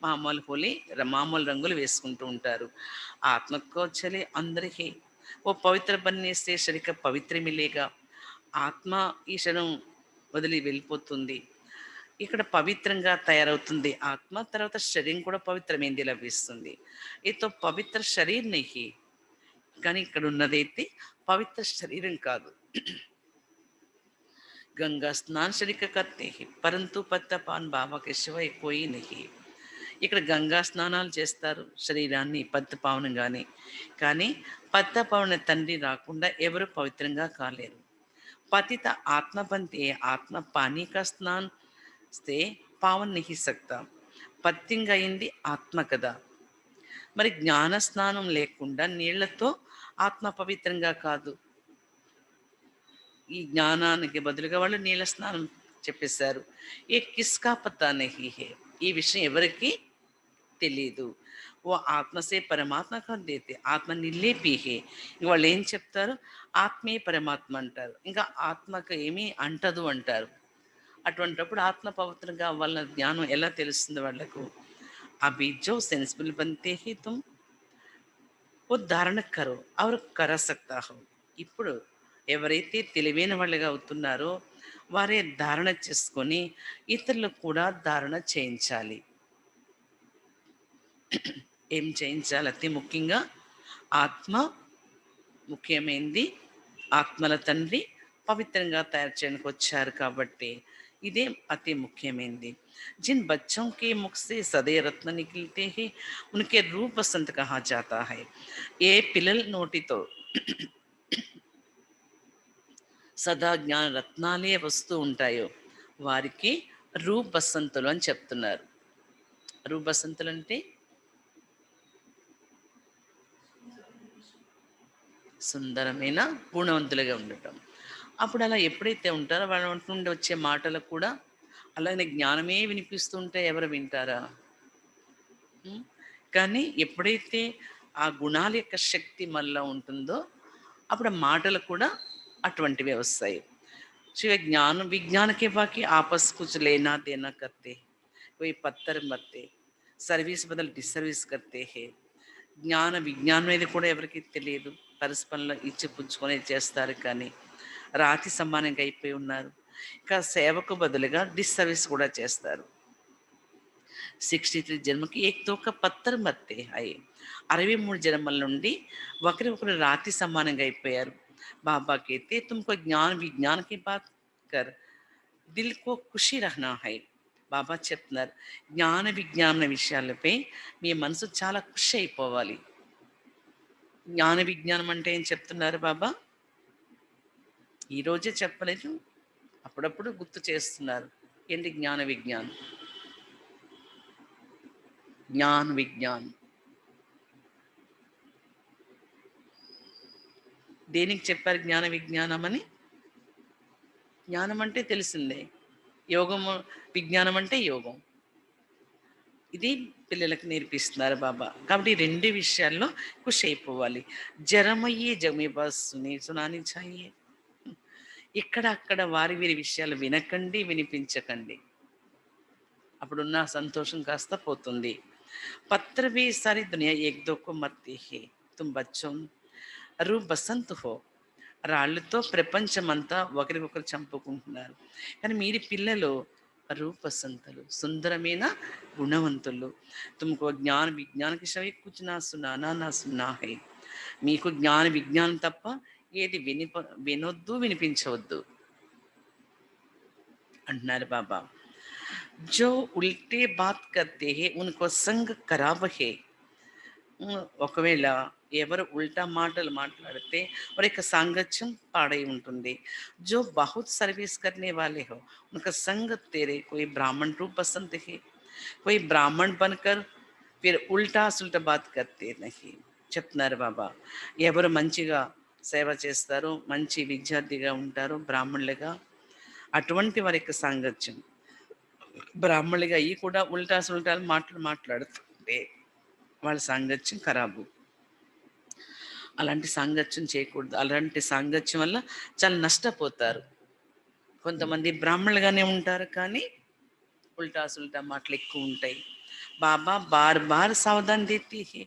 మామూలు హోలీ మామూలు రంగులు వేసుకుంటూ ఉంటారు. ఆత్మకో చలే అందరికీ ఓ పవిత్ర బన్నేస్తే శరీర పవిత్ర మిలేగా, ఆత్మ ఈ శరీరం వదిలి వెళ్ళిపోతుంది, ఇక్కడ పవిత్రంగా తయారవుతుంది ఆత్మ, తర్వాత శరీరం కూడా పవిత్రమైంది లభిస్తుంది. ఇతో పవిత్ర శరీర్ నహి, కానీ ఇక్కడ ఉన్నదైతే పవిత్ర శరీరం కాదు. గంగా స్నాన్ శరీర కర్తే హి పరంతు పత్తపాన్ బాబాకి శివై కోయి నహి. ఇక్కడ గంగా స్నానాలు చేస్తారు శరీరాన్ని పత్తపావనంగానే, కానీ పత్తపావన తండ్రి రాకుండా ఎవరు పవిత్రంగా కాలేరు. పతిత ఆత్మ బంతే ఆత్మ పానీ కా స్నాన్ స్తే పావన్ నహి సక్తా, పత్యంగా అయింది ఆత్మ కదా. మరి జ్ఞాన స్నానం లేకుండా నీళ్లతో ఆత్మ పవిత్రంగా కాదు. ఈ జ్ఞానానికి బదులుగా వాళ్ళు నీళ్ళ స్నానం చెప్పేశారు. ఏ కిస్కా పతా నహీ హే, ఈ విషయం ఎవరికి తెలీదు. ఓ ఆత్మసే పరమాత్మ దేతే ఆత్మ నిర్లేపి హే, ఇంక వాళ్ళు ఏం చెప్తారు, ఆత్మే పరమాత్మ అంటారు, ఇంకా ఆత్మకు ఏమీ అంటదు అంటారు. అటువంటిప్పుడు ఆత్మ పవిత్రంగా వాళ్ళ జ్ఞానం ఎలా తెలుస్తుంది వాళ్ళకు? అభి జో సెన్సిబుల్ బంతే హి తుమ్ ఓ ధారణ కరో అవరు కర సక్తా హో. ఇప్పుడు ఎవరైతే తెలివైన వాళ్ళగా అవుతున్నారో వారే ధారణ చేసుకొని ఇతరులకు కూడా ధారణ చేయించాలి. ఏం చేయించాలి? అతి ముఖ్యంగా ఆత్మ ముఖ్యమైనది. ఆత్మల తండ్రి పవిత్రంగా తయారు చేయడానికి వచ్చారు కాబట్టి ఇదే అతి ముఖ్యమైనది. जिन बच्चों के मुख से सदैव रत्न निकलते हैं उनके रूप बसंत कहा जाता है. ఏ పిల్లల నోటితో సదా జ్ఞాన రత్నాలే వస్తూ ఉంటాయో వారికి రూప్ బసంతులు అని చెప్తున్నారు. రూప్ బసంతులు అంటే సుందరమైన గుణవంతులుగా ఉండటం. అప్పుడు అలా ఎప్పుడైతే ఉంటారో వాళ్ళ నుండి వచ్చే మాటలకు కూడా అలానే జ్ఞానమే వినిపిస్తుంటే ఎవరు వింటారా? కానీ ఎప్పుడైతే ఆ గుణాల యొక్క శక్తి మనలో ఉంటుందో అప్పుడు ఆ మాటలు కూడా అటువంటివే వస్తాయి. శివ జ్ఞానం విజ్ఞాన కే బాకి ఆపస్ కుచ్ లేనా దేనా కర్తే, कोई पत्थर मरते సర్వీస్ బదులు డిస్సర్వీస్ కర్తే హే జ్ఞాన విజ్ఞానం అనేది కూడా ఎవరికి తెలియదు పరస్పరంలో ఇచ్చి పుచ్చుకొని చేస్తారు కానీ రాతి సమానంగా అయిపోయి ఉన్నారు ఇంకా సేవకు బదులుగా డిస్సర్వీస్ కూడా చేస్తారు 63 జన్మకి ఏక్ తోక పత్తర్ మత్తే అయి 63 జన్మల నుండి ఒకరి ఒకరు రాతి సమానంగా అయిపోయారు బాబా कहते तुमको ज्ञान विज्ञान की बात कर दिल को खुशी रहना है బాబా చెప్తున్నారు జ్ఞాన విజ్ఞాన విషయాలపై మీ మనసు చాలా ఖుషి అయిపోవాలి జ్ఞాన విజ్ఞానం అంటే ఏం చెప్తున్నారు బాబా ఈరోజే చెప్పలేదు అప్పుడప్పుడు గుర్తు చేస్తున్నారు ఏంటి జ్ఞాన విజ్ఞానం జ్ఞాన విజ్ఞానం దేనికి చెప్పారు జ్ఞాన విజ్ఞానం అని జ్ఞానం అంటే తెలిసిందే యోగము విజ్ఞానం అంటే యోగం ఇది పిల్లలకు నేర్పిస్తున్నారు బాబా కాబట్టి ఈ రెండు విషయాల్లో ఖుషి అయిపోవాలి జరమయ్యే జమే బాస్ సునాని చాయే ఇక్కడ అక్కడ వారి వీరి విషయాలు వినకండి వినిపించకండి అప్పుడున్న సంతోషం కాస్త పోతుంది పత్ర भी सारी दुनिया एक दो को मरती है तुम बच्चों రూ బసంత్ హో రాళ్ళతో ప్రపంచమంతా ఒకరికొకరు చంపుకుంటున్నారు కానీ మీరు పిల్లలు రూపసంతులు సుందరమైన గుణవంతులు తుమకు జ్ఞాన విజ్ఞానకి సవి కూర్చున్నా సునానా నా సున్నా హై మీకు జ్ఞాన విజ్ఞానం తప్ప ఏది వినొద్దు వినిపించవద్దు అంటున్నారు బాబా जो उल्टे बात करते हैं उनको संग खराब है ఒకవేళ ఎవరు ఉల్టా మాటలు మాట్లాడితే వారి యొక్క సాంగత్యం పాడై ఉంటుంది जो बहुत सर्विस करने वाले हो उनका संग तेरे कोई ब्राह्मण रूप पसंद है कोई ब्राह्मण बनकर फिर उल्टा सुल्टा बात करते नहीं చెప్తున్నారు బాబా ఎవరు మంచిగా సేవ చేస్తారో మంచి విద్యార్థిగా ఉంటారో బ్రాహ్మణులుగా అటువంటి వారి యొక్క సాంగత్యం బ్రాహ్మణులుగా అయ్యి కూడా ఉల్టా సుల్టాలు మాట్లాడుతుంటే వాళ్ళ సాంగత్యం ఖరాబు అలాంటి సాంగత్యం చేయకూడదు అలాంటి సాంగత్యం వల్ల చాలా నష్టపోతారు కొంతమంది బ్రాహ్మణులుగానే ఉంటారు కానీ ఉల్టా సుల్టా మాటలు ఎక్కువ ఉంటాయి బాబా బార్ బార్ సావధాన్ దేతి హే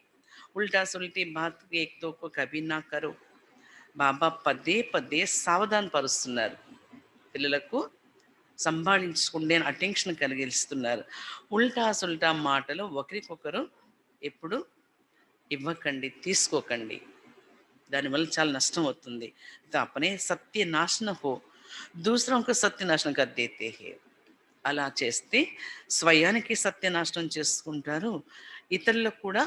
ఉల్టా సుల్టీ బాత్ ఏక్ దో కో కభీ నా కరో బాబా పదే పదే సావధాన్ పరుస్తున్నారు పిల్లలకు సంభాళించుకుంటే అటెన్షన్ కలిగిస్తున్నారు ఉల్టా సుల్టా మాటలు ఒకరికొకరు ఎప్పుడు ఇవ్వకండి తీసుకోకండి దానివల్ల చాలా నష్టం అవుతుంది అపనే సత్యనాశన హో దూసరంకు సత్యనాశనం కర్ దేతే హే అలా చేస్తే స్వయానికి సత్యనాశనం చేసుకుంటారు ఇతరులకు కూడా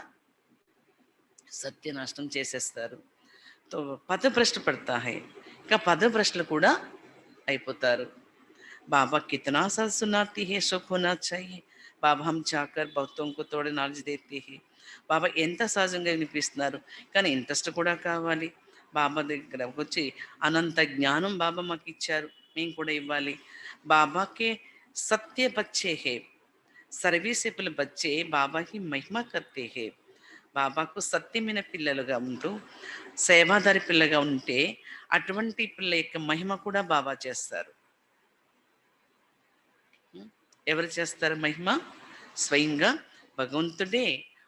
సత్యనాశనం చేసేస్తారు తో పదభ్రష్ట పడతా హై ఇంకా పదభ్రష్టలు కూడా అయిపోతారు बाबा कितना सा सुनाती है सुख होना चाहिए बाबा हम जाकर भक्तों को थोड़े नॉलेज देते हैं బాబా ఎంత సహజంగా వినిపిస్తున్నారు కానీ ఇంట్రెస్ట్ కూడా కావాలి బాబా దగ్గర వచ్చి అనంత జ్ఞానం బాబా మాకు ఇచ్చారు మేము కూడా ఇవ్వాలి బాబాకే సత్య బచ్చే హే సర్వీసెబుల్ బచ్చే బాబాకి మహిమ కర్తే హే బాబాకు సత్యమైన పిల్లలుగా ఉంటూ సేవాదారి పిల్లగా ఉంటే అటువంటి పిల్ల యొక్క మహిమ కూడా బాబా చేస్తారు ఎవరు చేస్తారు మహిమ స్వయంగా భగవంతుడే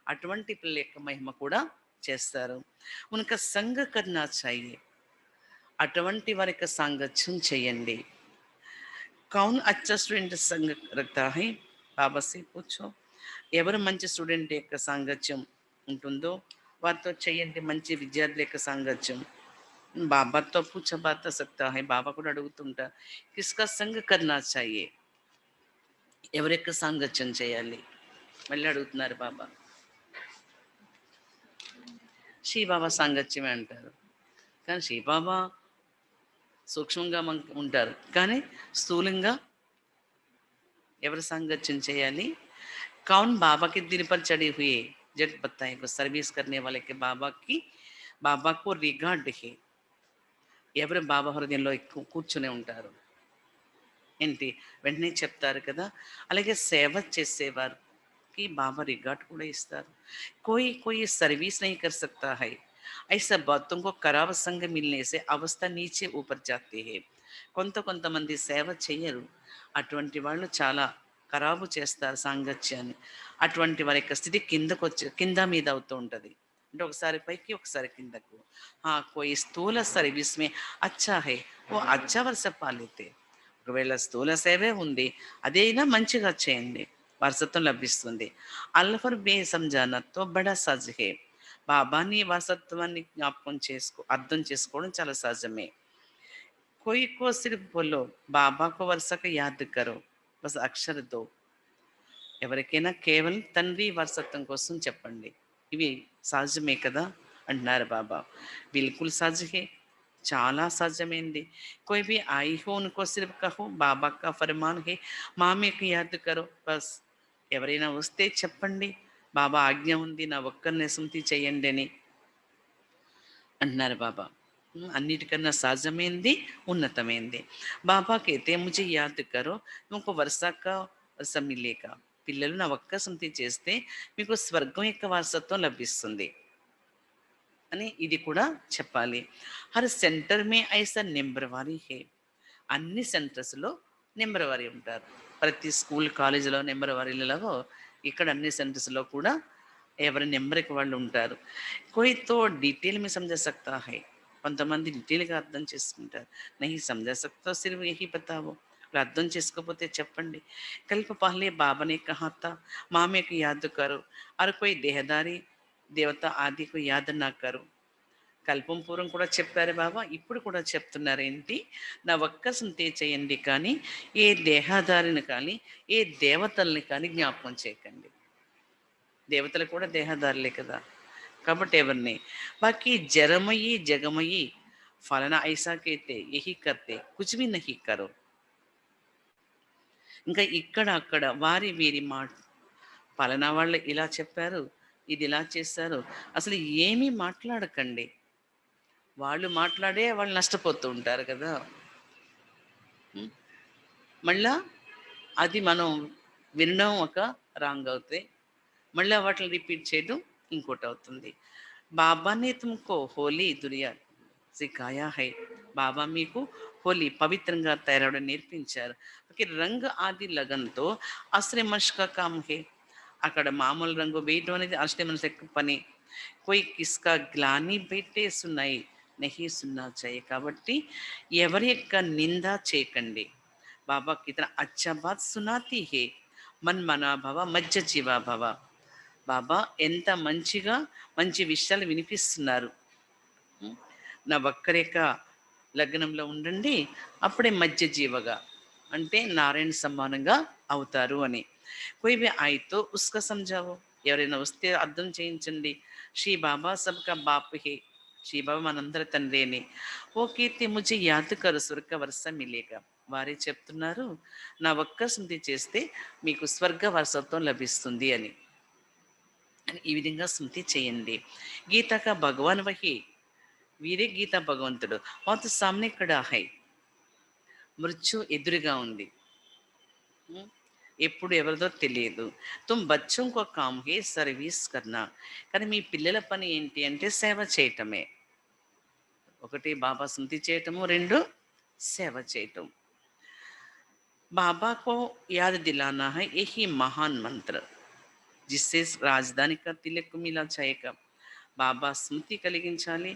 అటువంటి పిల్ల యొక్క మహిమ కూడా చేస్తారు ఉనక సంగ కర్నా చాయే అటువంటి వారి యొక్క సాంగత్యం చేయండి కౌన్ అచ్చా స్టూడెంట్ సంగ రఖతా హై బాబా సే పూछो ఎవరు మంచి స్టూడెంట్ యొక్క సాంగత్యం ఉంటుందో వారితో చేయండి మంచి విద్యార్థుల యొక్క సాంగత్యం బాబాతో పూచబాత సక్తా హై బాబా కూడా అడుగుతుంటారు కిస్కా సంగ కర్నా చాయే ఎవరి యొక్క సాంగత్యం చేయాలి మళ్ళీ అడుగుతున్నారు బాబా శ్రీబాబా సాంగత్యమే అంటారు కానీ శ్రీబాబా సూక్ష్మంగా ఉంటారు కానీ స్థూలంగా ఎవరి సాంగత్యం చేయాలి కౌన్ బాబాకి दिल पर चढ़े हुए जट बताए को सर्विस करने वाले के बाबा को रिगार्ड है ఎవరు బాబా హృదయంలో ఎక్కువ కూర్చునే ఉంటారు ఏంటి వెంటనే చెప్తారు కదా అలాగే సేవ చేసేవారికి బాబా రిగార్డ్ కూడా ఇస్తారు कोई कोई सर्विस नहीं कर सकता है ऐसा बातों को खराब संग मिलने से अवस्था नीचे ऊपर जाती है కొంతమంది సేవ చేయరు అటువంటి వాళ్ళు చాలా ఖరాబు చేస్తారు సాంగత్యాన్ని. అటువంటి వారి యొక్క స్థితి కింద మీద అవుతూ ఉంటుంది. అంటే ఒకసారి పైకి ఒకసారి కిందకు. కోయి స్థూల సర్వీస్ మే అచ్చా హై ఓ అచ్చా వరుస పాలితే. ఒకవేళ స్థూల సేవే ఉంది, అదైనా మంచిగా చేయండి, వారసత్వం లభిస్తుంది. అల్ఫర్ బే సంజానతో బడా సజ్ హే. బాబాని వారసత్వాన్ని అర్థం చేసుకోవడం చాలా సహజమే. कोई को सिर्फ बोलो बाबा को वर्षा का याद करो बस అక్షర్ దో. ఎవరికైనా కేవలం తండ్రి వారసత్వం కోసం చెప్పండి, ఇవి సహజమే కదా అంటున్నారు బాబా. బిల్కుల్ సహజ్ హే, చాలా సహజమైంది. కోయి భీ ఆయి హో ఉनको సిర్ఫ్ కహో బాబా కా ఫర్మాన్ హే మామేకి యాద్ కరో బస్. ఎవరైనా వస్తే చెప్పండి, బాబా ఆజ్ఞ ఉంది, నా ఒక్కరిని స్మృతి చేయండి అని అంటున్నారు బాబా. అన్నిటికన్నా సహజమైంది, ఉన్నతమైంది. బాబా కైతే ముझे యాద్ కరో ఇంకో వరుసక వరుస మిలేగా. పిల్లలు నా ఒక్క స్మృతి చేస్తే మీకు స్వర్గం యొక్క వారసత్వం లభిస్తుంది అని ఇది కూడా చెప్పాలి. హర్ సెంటర్ మే ఐసా నెంబర్వారీ హే. అన్ని సెంటర్స్లో నెంబర్వారీ ఉంటారు. ప్రతి స్కూల్ కాలేజీలో నెంబర్వారీలలో ఇక్కడ అన్ని సెంటర్స్లో కూడా ఎవరి నెంబర్కి వాళ్ళు ఉంటారు. కోయితో డీటెయిల్ మీ సమझ సక్తా హై. కొంతమంది డీటెయిల్గా అర్థం చేసుకుంటారు. నహీ సమझ సక్తా సిర్ఫ్ యహీ బతావో. అర్థం చేసుకోకపోతే చెప్పండి. కల్ప పహలే బాబానే కహా తా మామేకు యాద్ కరో और कोई देहदारी దేవత ఆదికు యాద్ నా కరో. కల్పం పూర్వం కూడా చెప్పారు బాబా, ఇప్పుడు కూడా చెప్తున్నారు ఏంటి, నా ఒక్క స్మృతి చేయండి, కానీ ఏ దేహదారిని కానీ ఏ దేవతల్ని కానీ జ్ఞాపకం చేయకండి. దేవతలు కూడా దేహదారులే కదా, కాబట్టి ఎవరిని. బాకీ జరమయి జగమయి ఫలనా ఐసా కేతే యహీ కర్తే కుచ్ భీ నహీ కరో. ఇంకా ఇక్కడ అక్కడ వారి వీరి మాట, పలానా వాళ్ళు ఇలా చెప్పారు, ఇది ఇలా చేశారు, అసలు ఏమీ మాట్లాడకండి. వాళ్ళు మాట్లాడే వాళ్ళు నష్టపోతూ ఉంటారు కదా. ఉం? మళ్ళా అది మనం వినడం ఒక రాంగ్ అవుతాయి, మళ్ళీ వాటిని రిపీట్ చేయడం ఇంకోటి అవుతుంది. బాబానే తుమ్కో హోలీ దునియా సిఖాయా హై. బాబా మీకు హోలీ పవిత్రంగా తయారవడం నేర్పించారు. రంగు ఆది లగన్తో అసలే మనిషిగా కామ్ హే. అక్కడ మామూలు రంగు వేయడం అనేది అసలే మనిషి యొక్క పని. కోయి కిస్కా గ్లాని పెట్టే సున్నాయి నహీ సున్నా చాయి. కాబట్టి ఎవరి యొక్క నింద చేయకండి. బాబా కితన అచ్చా బాత్ సునాతి హే మన్ మనా భవ మజ్జ జీవా భవ. బాబా ఎంత మంచిగా మంచి విషయాలు వినిపిస్తున్నారు. నా ఒక్కరేక లగ్నంలో ఉండండి, అప్పుడే మధ్య జీవగా అంటే నారాయణ సమానంగా అవుతారు అని. కోయి భీ ఆయితో ఉస్కా సమझావో. ఎవరైనా వస్తే అర్థం చేయించండి. శ్రీ బాబా సబ్కా బాప్ హే. శ్రీ బాబా మనందరి తండ్రి అని. ఓ కీర్తి ముझे యాద్ కరు స్వర్గ వర్ష మిలేగా. వారే చెప్తున్నారు, నా ఒక్క స్మృతి చేస్తే మీకు స్వర్గ వారసత్వం లభిస్తుంది అని. ఈ విధంగా స్మృతి చేయండి. గీతక భగవాన్ వహి, వీరే గీత భగవంతుడు. మాతో సామ్నే కడా హై. మృత్యు ఎదురుగా ఉంది, ఎప్పుడు ఎవరిదో తెలియదు. తుమ్ బచ్చం కో కామ్ హే సర్వీస్ కర్నా. కానీ మీ పిల్లల పని ఏంటి అంటే సేవ చేయటమే. ఒకటి బాబా స్మృతి చేయటము, రెండు సేవ చేయటం. బాబా కో యాద్ దిలానా హై యహీ మహాన్ మంత్ర జిస్సే రాజధాని కా తిలక్ మిలా చాయేగా. బాబా స్మృతి కలిగించాలి,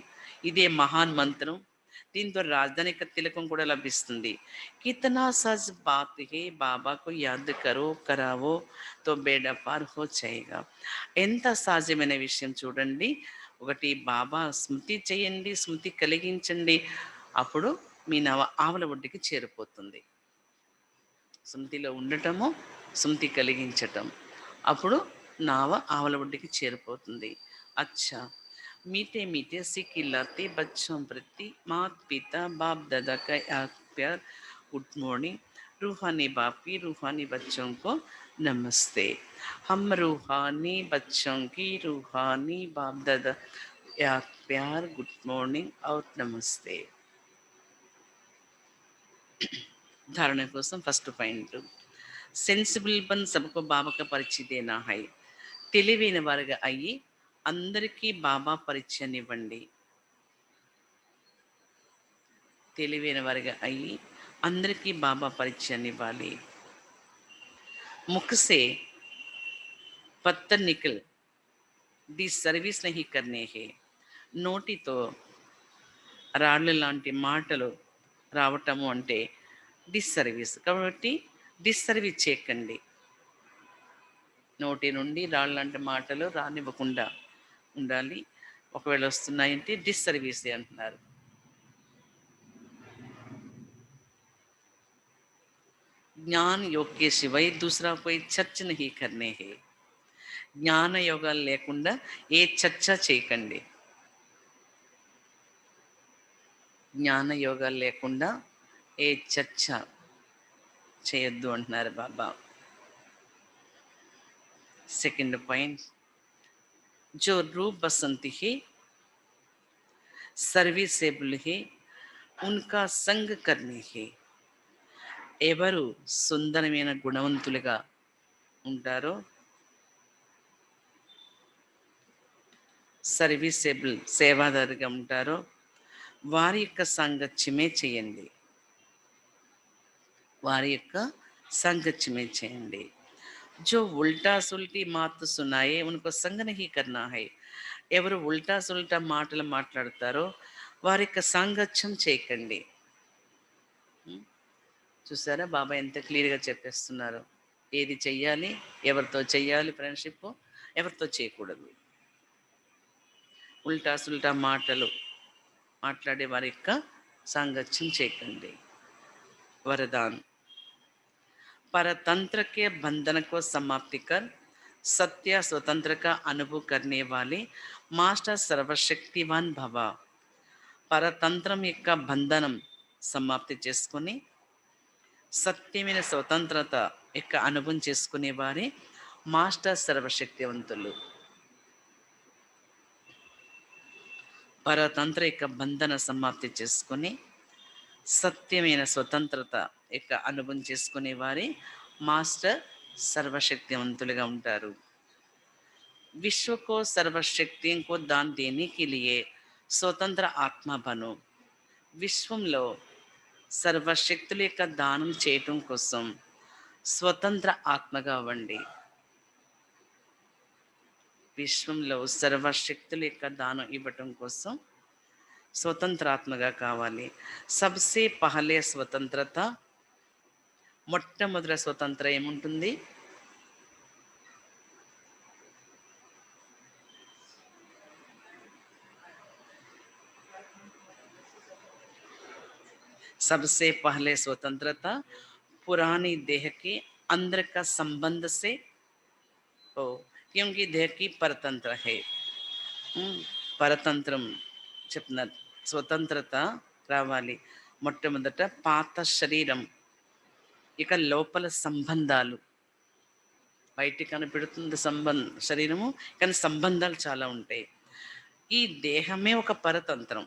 ఇదే మహాన్ మంత్రం, దీంతో రాజధాని యొక్క తిలకం కూడా లభిస్తుంది. కితనా సజ్ బాత్ హే బాబాకు యాద్ కరో కరావో తో బేడా పార్ హో చాయేగా. ఎంత సహజమైన విషయం చూడండి. ఒకటి బాబా స్మృతి చేయండి, స్మృతి కలిగించండి, అప్పుడు మీ నవ ఆవల ఒడ్డుకి చేరిపోతుంది. స్మృతిలో ఉండటము, స్మృతి కలిగించటం, అప్పుడు నావ ఆవల ఒడ్డుకి చేరిపోతుంది. అచ్చా मीठे मीठे से खिलाते बच्चों प्रति मात पिता बाप दादा का याद प्यार गुड मॉर्निंग. रूहानी बाप की रूहानी बच्चों को नमस्ते. हम रूहानी बच्चों की रूहानी बाप दादा याद प्यार गुड मॉर्निंग और नमस्ते. धारणा కోసం ఫస్ట్ పాయింట్, సెన్సిబుల్ బన్ సబ్కో బాబా కా పరిచయ దేనా హై. తెలివైన వారుగా అయ్యి అందరికీ బాబా పరిచయం ఇవ్వండి. తెలివైన వారిగా అయ్యి అందరికీ బాబా పరిచయం ఇవ్వాలి. मुख से पत्थर निकल दी सर्विस नहीं करने है. నోటితో రాళ్ళు లాంటి మాటలు రావటము అంటే డిస్సర్వీస్. కాబట్టి డిస్సర్వీస్ చేయకండి. నోటి నుండి రాళ్ళు లాంటి మాటలు రానివ్వకుండా ఉండాలి. ఒకవేళ వస్తున్నాయంటే డిస్సర్వీసే అంటున్నారు. ज्ञान योग के सिवाय दूसरा कोई चर्च नहीं करने है. జ్ఞాన యోగాలు లేకుండా ఏ చర్చ చేయకండి. జ్ఞాన యోగాలు లేకుండా ఏ చర్చ చేయొద్దు అంటున్నారు బాబా. సెకండ్ పాయింట్, जो रूप बसंती है सर्विसेबल है उनका संग करने है. ఎవరు సుందరమైన గుణవంతులుగా ఉంటారో, సర్వీసేబుల్ సేవాదారుగా ఉంటారో వారి యొక్క సాంగత్యమే చేయండి. వారి యొక్క సాంగత్యమే చేయండి. जो उल्टा सुल्टी मात सुनाए उनको संग नहीं करना है. ఎవరు ఉల్టా సుల్టా మాటలు మాట్లాడతారో వారి యొక్క సాంగత్యం చేయకండి. చూసారా బాబా ఎంత క్లియర్గా చెప్పేస్తున్నారు. ఏది చెయ్యాలి, ఎవరితో చెయ్యాలి ఫ్రెండ్షిప్, ఎవరితో చేయకూడదు. ఉల్టా సుల్టా మాటలు మాట్లాడే వారి యొక్క సాంగత్యం చేయకండి. వరదాన్, परतंत्र के बंधन को समाप्ति कर सत्य स्वतंत्र का अनुभव करने वाले मास्टर सर्वशक्तिवान भव. పరతంత్రం యొక్క బంధనం సమాప్తి చేసుకుని సత్యమైన స్వతంత్రత యొక్క అనుభవం చేసుకునే వారే మాస్టర్ సర్వశక్తివంతులు. పరతంత్ర యొక్క బంధన సమాప్తి చేసుకుని సత్యమైన స్వతంత్రత యొక్క అనుభవం చేసుకునే వారే మాస్టర్ సర్వశక్తివంతులుగా ఉంటారు. विश्व को सर्वशक्तियों को दान देने के लिए स्वतंत्र आत्मा बनो. విశ్వంలో సర్వశక్తుల యొక్క దానం చేయటం కోసం స్వతంత్ర ఆత్మగా అవ్వండి. విశ్వంలో సర్వశక్తుల యొక్క దానం ఇవ్వటం కోసం స్వతంత్రాత్మగా కావాలి. సబ్సే పహలే స్వతంత్రత, మొట్టమొదటి స్వతంత్ర ఏముంటుంది? सबसे पहले स्वतंत्रता पुरानी देह के अंदर का संबंध से हो, क्योंकि देह की परतंत्र है. పరతంత్రం చెప్పిన స్వతంత్రత రావాలి. మొట్టమొదట పాత శరీరం, ఇక లోపల సంబంధాలు. బయటికి కనిపెడుతుంది శరీరము, కానీ సంబంధాలు చాలా ఉంటాయి. ఈ దేహమే ఒక పరతంత్రం.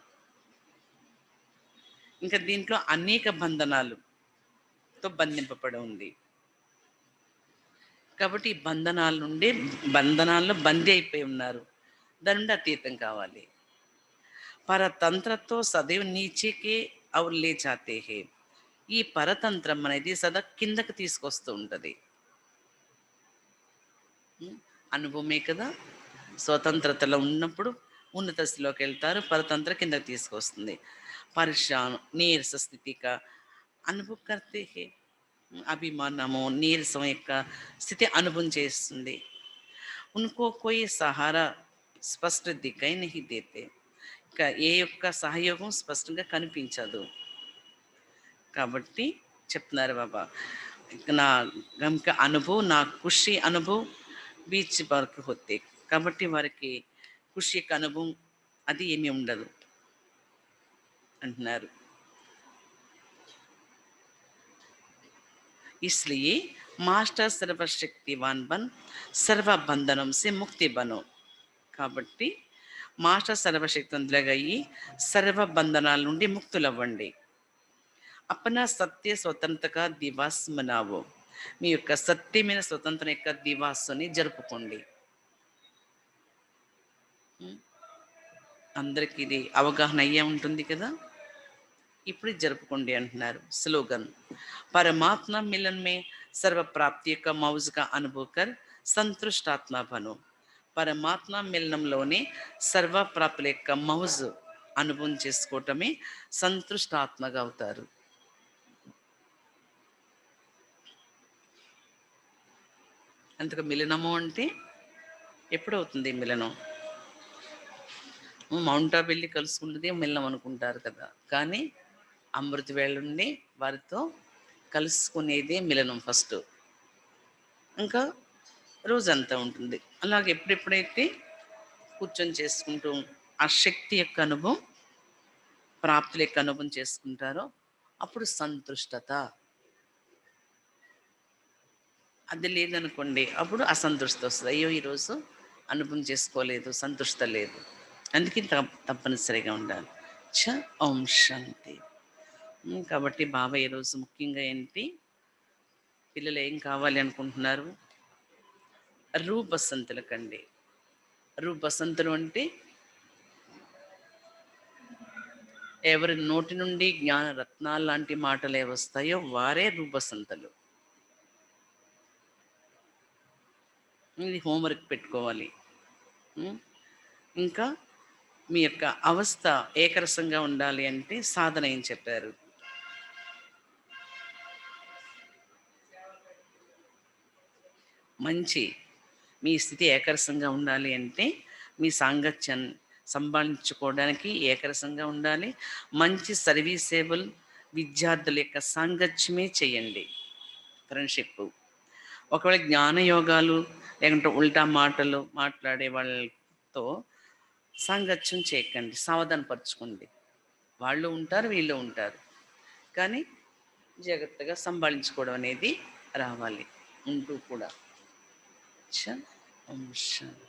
ఇంకా దీంట్లో అనేక బంధనాలతో బంధింపబడి ఉంది. కాబట్టి ఈ బంధనాల్లో బందీ అయిపోయి ఉన్నారు. దాని నుండి అతీతం కావాలి. పరతంత్రతో సదైవ నీచేకే ఔర్ లే జాతే హే. ఈ పరతంత్రం అనేది సదా కిందకి తీసుకొస్తూ ఉంటుంది. అనుభవమే కదా, స్వతంత్రతలో ఉన్నప్పుడు ఉన్నత స్థితిలోకి వెళ్తారు, పరతంత్ర కిందకి తీసుకొస్తుంది. పరేషాన్ నీరస స్థితిగా అనుభవ కర్తే హే. అభిమానము నీరసం యొక్క స్థితి అనుభవం చేస్తుంది. ఉన్కో కోయి సహారా స్పష్ట దిక్కై నహీ దేతే. ఇంకా ఏ యొక్క సహయోగం స్పష్టంగా కనిపించదు. కాబట్టి చెప్తున్నారు బాబా, నా గమ్క అనుభవం, నా ఖుషి అనుభవం బీచ్ వరకు హోతే. కాబట్టి వారికి ఖుషి యొక్క అనుభవం అది ఏమీ ఉండదు అంటున్నారు. इसलिए మాస్టర్ సర్వశక్తివాన్ బన్ సర్వ బంధనం సే ముక్తి బనో. కాబట్టి మాస్టర్ సర్వశక్తివంతులుగా అయ్యి సర్వ బంధనాల నుండి ముక్తులవ్వండి. అపనా సత్య స్వతంత్రగా దివాస్ మనావో. మీ యొక్క సత్యమైన స్వతంత్ర యొక్క దివాసుని జరుపుకోండి. అందరికీ ఇది అవగాహన అయ్యే ఉంటుంది కదా. ఇప్పుడు జరుపుకోండి అంటున్నారు. స్లోగన్ परमात्मा मिलन में सर्व प्राप्ति का मौज का अनुभव कर संतुष्ट आत्मा बनो. పరమాత్మ మిలనంలోనే సర్వ ప్రాప్తుల యొక్క మౌజ్ అనుభవం చేసుకోవటమే సంతృష్ట ఆత్మగా అవుతారు. అందుకు మిలనము అంటే ఎప్పుడవుతుంది మిలనం? మౌంట్ ఆబు వెళ్ళి కలుసుకుంటుంది మిలనం అనుకుంటారు కదా, కానీ అమృత వేళ నుండి వారితో కలుసుకునేదే మిలనం ఫస్ట్. ఇంకా రోజంతా ఉంటుంది. అలాగే ఎప్పుడెప్పుడైతే కూర్చొని చేసుకుంటూ ఆ శక్తి యొక్క అనుభవం, ప్రాప్తుల యొక్క అనుభవం చేసుకుంటారో అప్పుడు సంతుష్టత. అది లేదనుకోండి అప్పుడు అసంతృష్టి వస్తుంది. అయ్యో ఈరోజు అనుభవం చేసుకోలేదు, సంతుష్ట లేదు. అందుకే తప్పనిసరిగా ఉండాలి. ఓం శాంతి. కాబట్టి బాబా ఈరోజు ముఖ్యంగా ఏంటి, పిల్లలు ఏం కావాలి అనుకుంటున్నారు? రూపసంతులకండి. రూపసంతులు అంటే ఎవరి నోటి నుండి జ్ఞాన రత్నాలు లాంటి మాటలు ఏ వస్తాయో వారే రూపసంతులు. ఇది హోంవర్క్ పెట్టుకోవాలి. ఇంకా మీ యొక్క అవస్థ ఏకరసంగా ఉండాలి అంటే సాధన ఏం చెప్పారు? మంచి మీ స్థితి ఏకరసంగా ఉండాలి అంటే మీ సాంగత్యం సంపాదించుకోవడానికి ఏకరసంగా ఉండాలి. మంచి సర్వీసేబుల్ విద్యార్థుల యొక్క సాంగత్యమే చేయండి, ఫ్రెండ్షిప్. ఒకవేళ జ్ఞానయోగాలు లేకుంటే ఉల్టా మాటలు మాట్లాడే వాళ్ళతో సాంగత్యం చేయకండి, సావధానపరచుకోండి. వాళ్ళు ఉంటారు, వీళ్ళు ఉంటారు, కానీ జాగ్రత్తగా సంభాళించుకోవడం అనేది రావాలి ఉంటూ కూడా. ఓం శాంతి.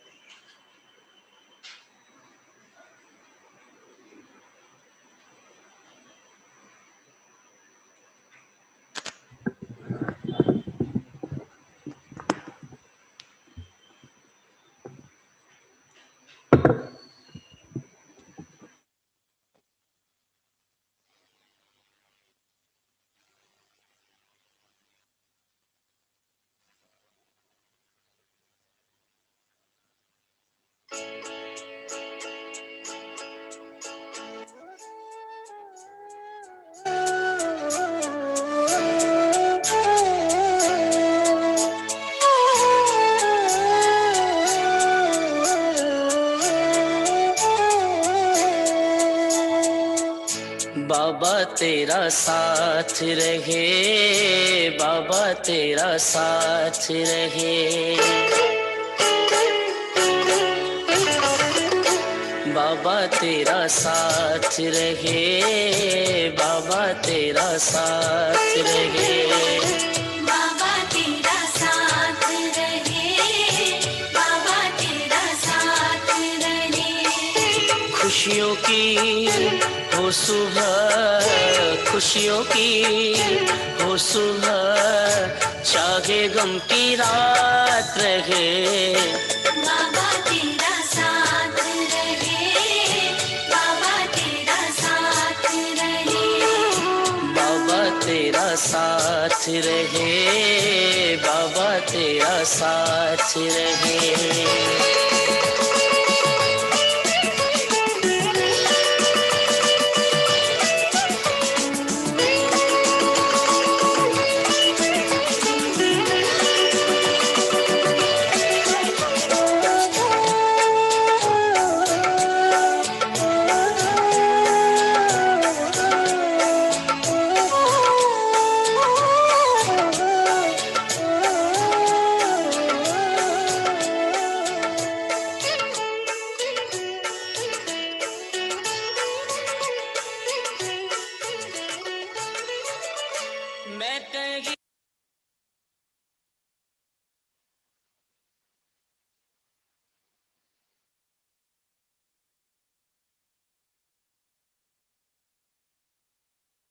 बाबा तेरा साथ रहे, बाबा तेरा साथ रहे, बाबा तेरा साथ रहे, बाबा तेरा साथ रहे, बाबा तेरा साथ रहे, बाबा तेरा साथ रहे। खुशियों की हो सुबह, खुशियों की हो सुबह, चाहे गम की रात रहे, बाबा तेरा साथ रहे, बाबा तेरा साथ रहे, बाबा तेरा साथ रहे, बाबा तेरा साथ रहे।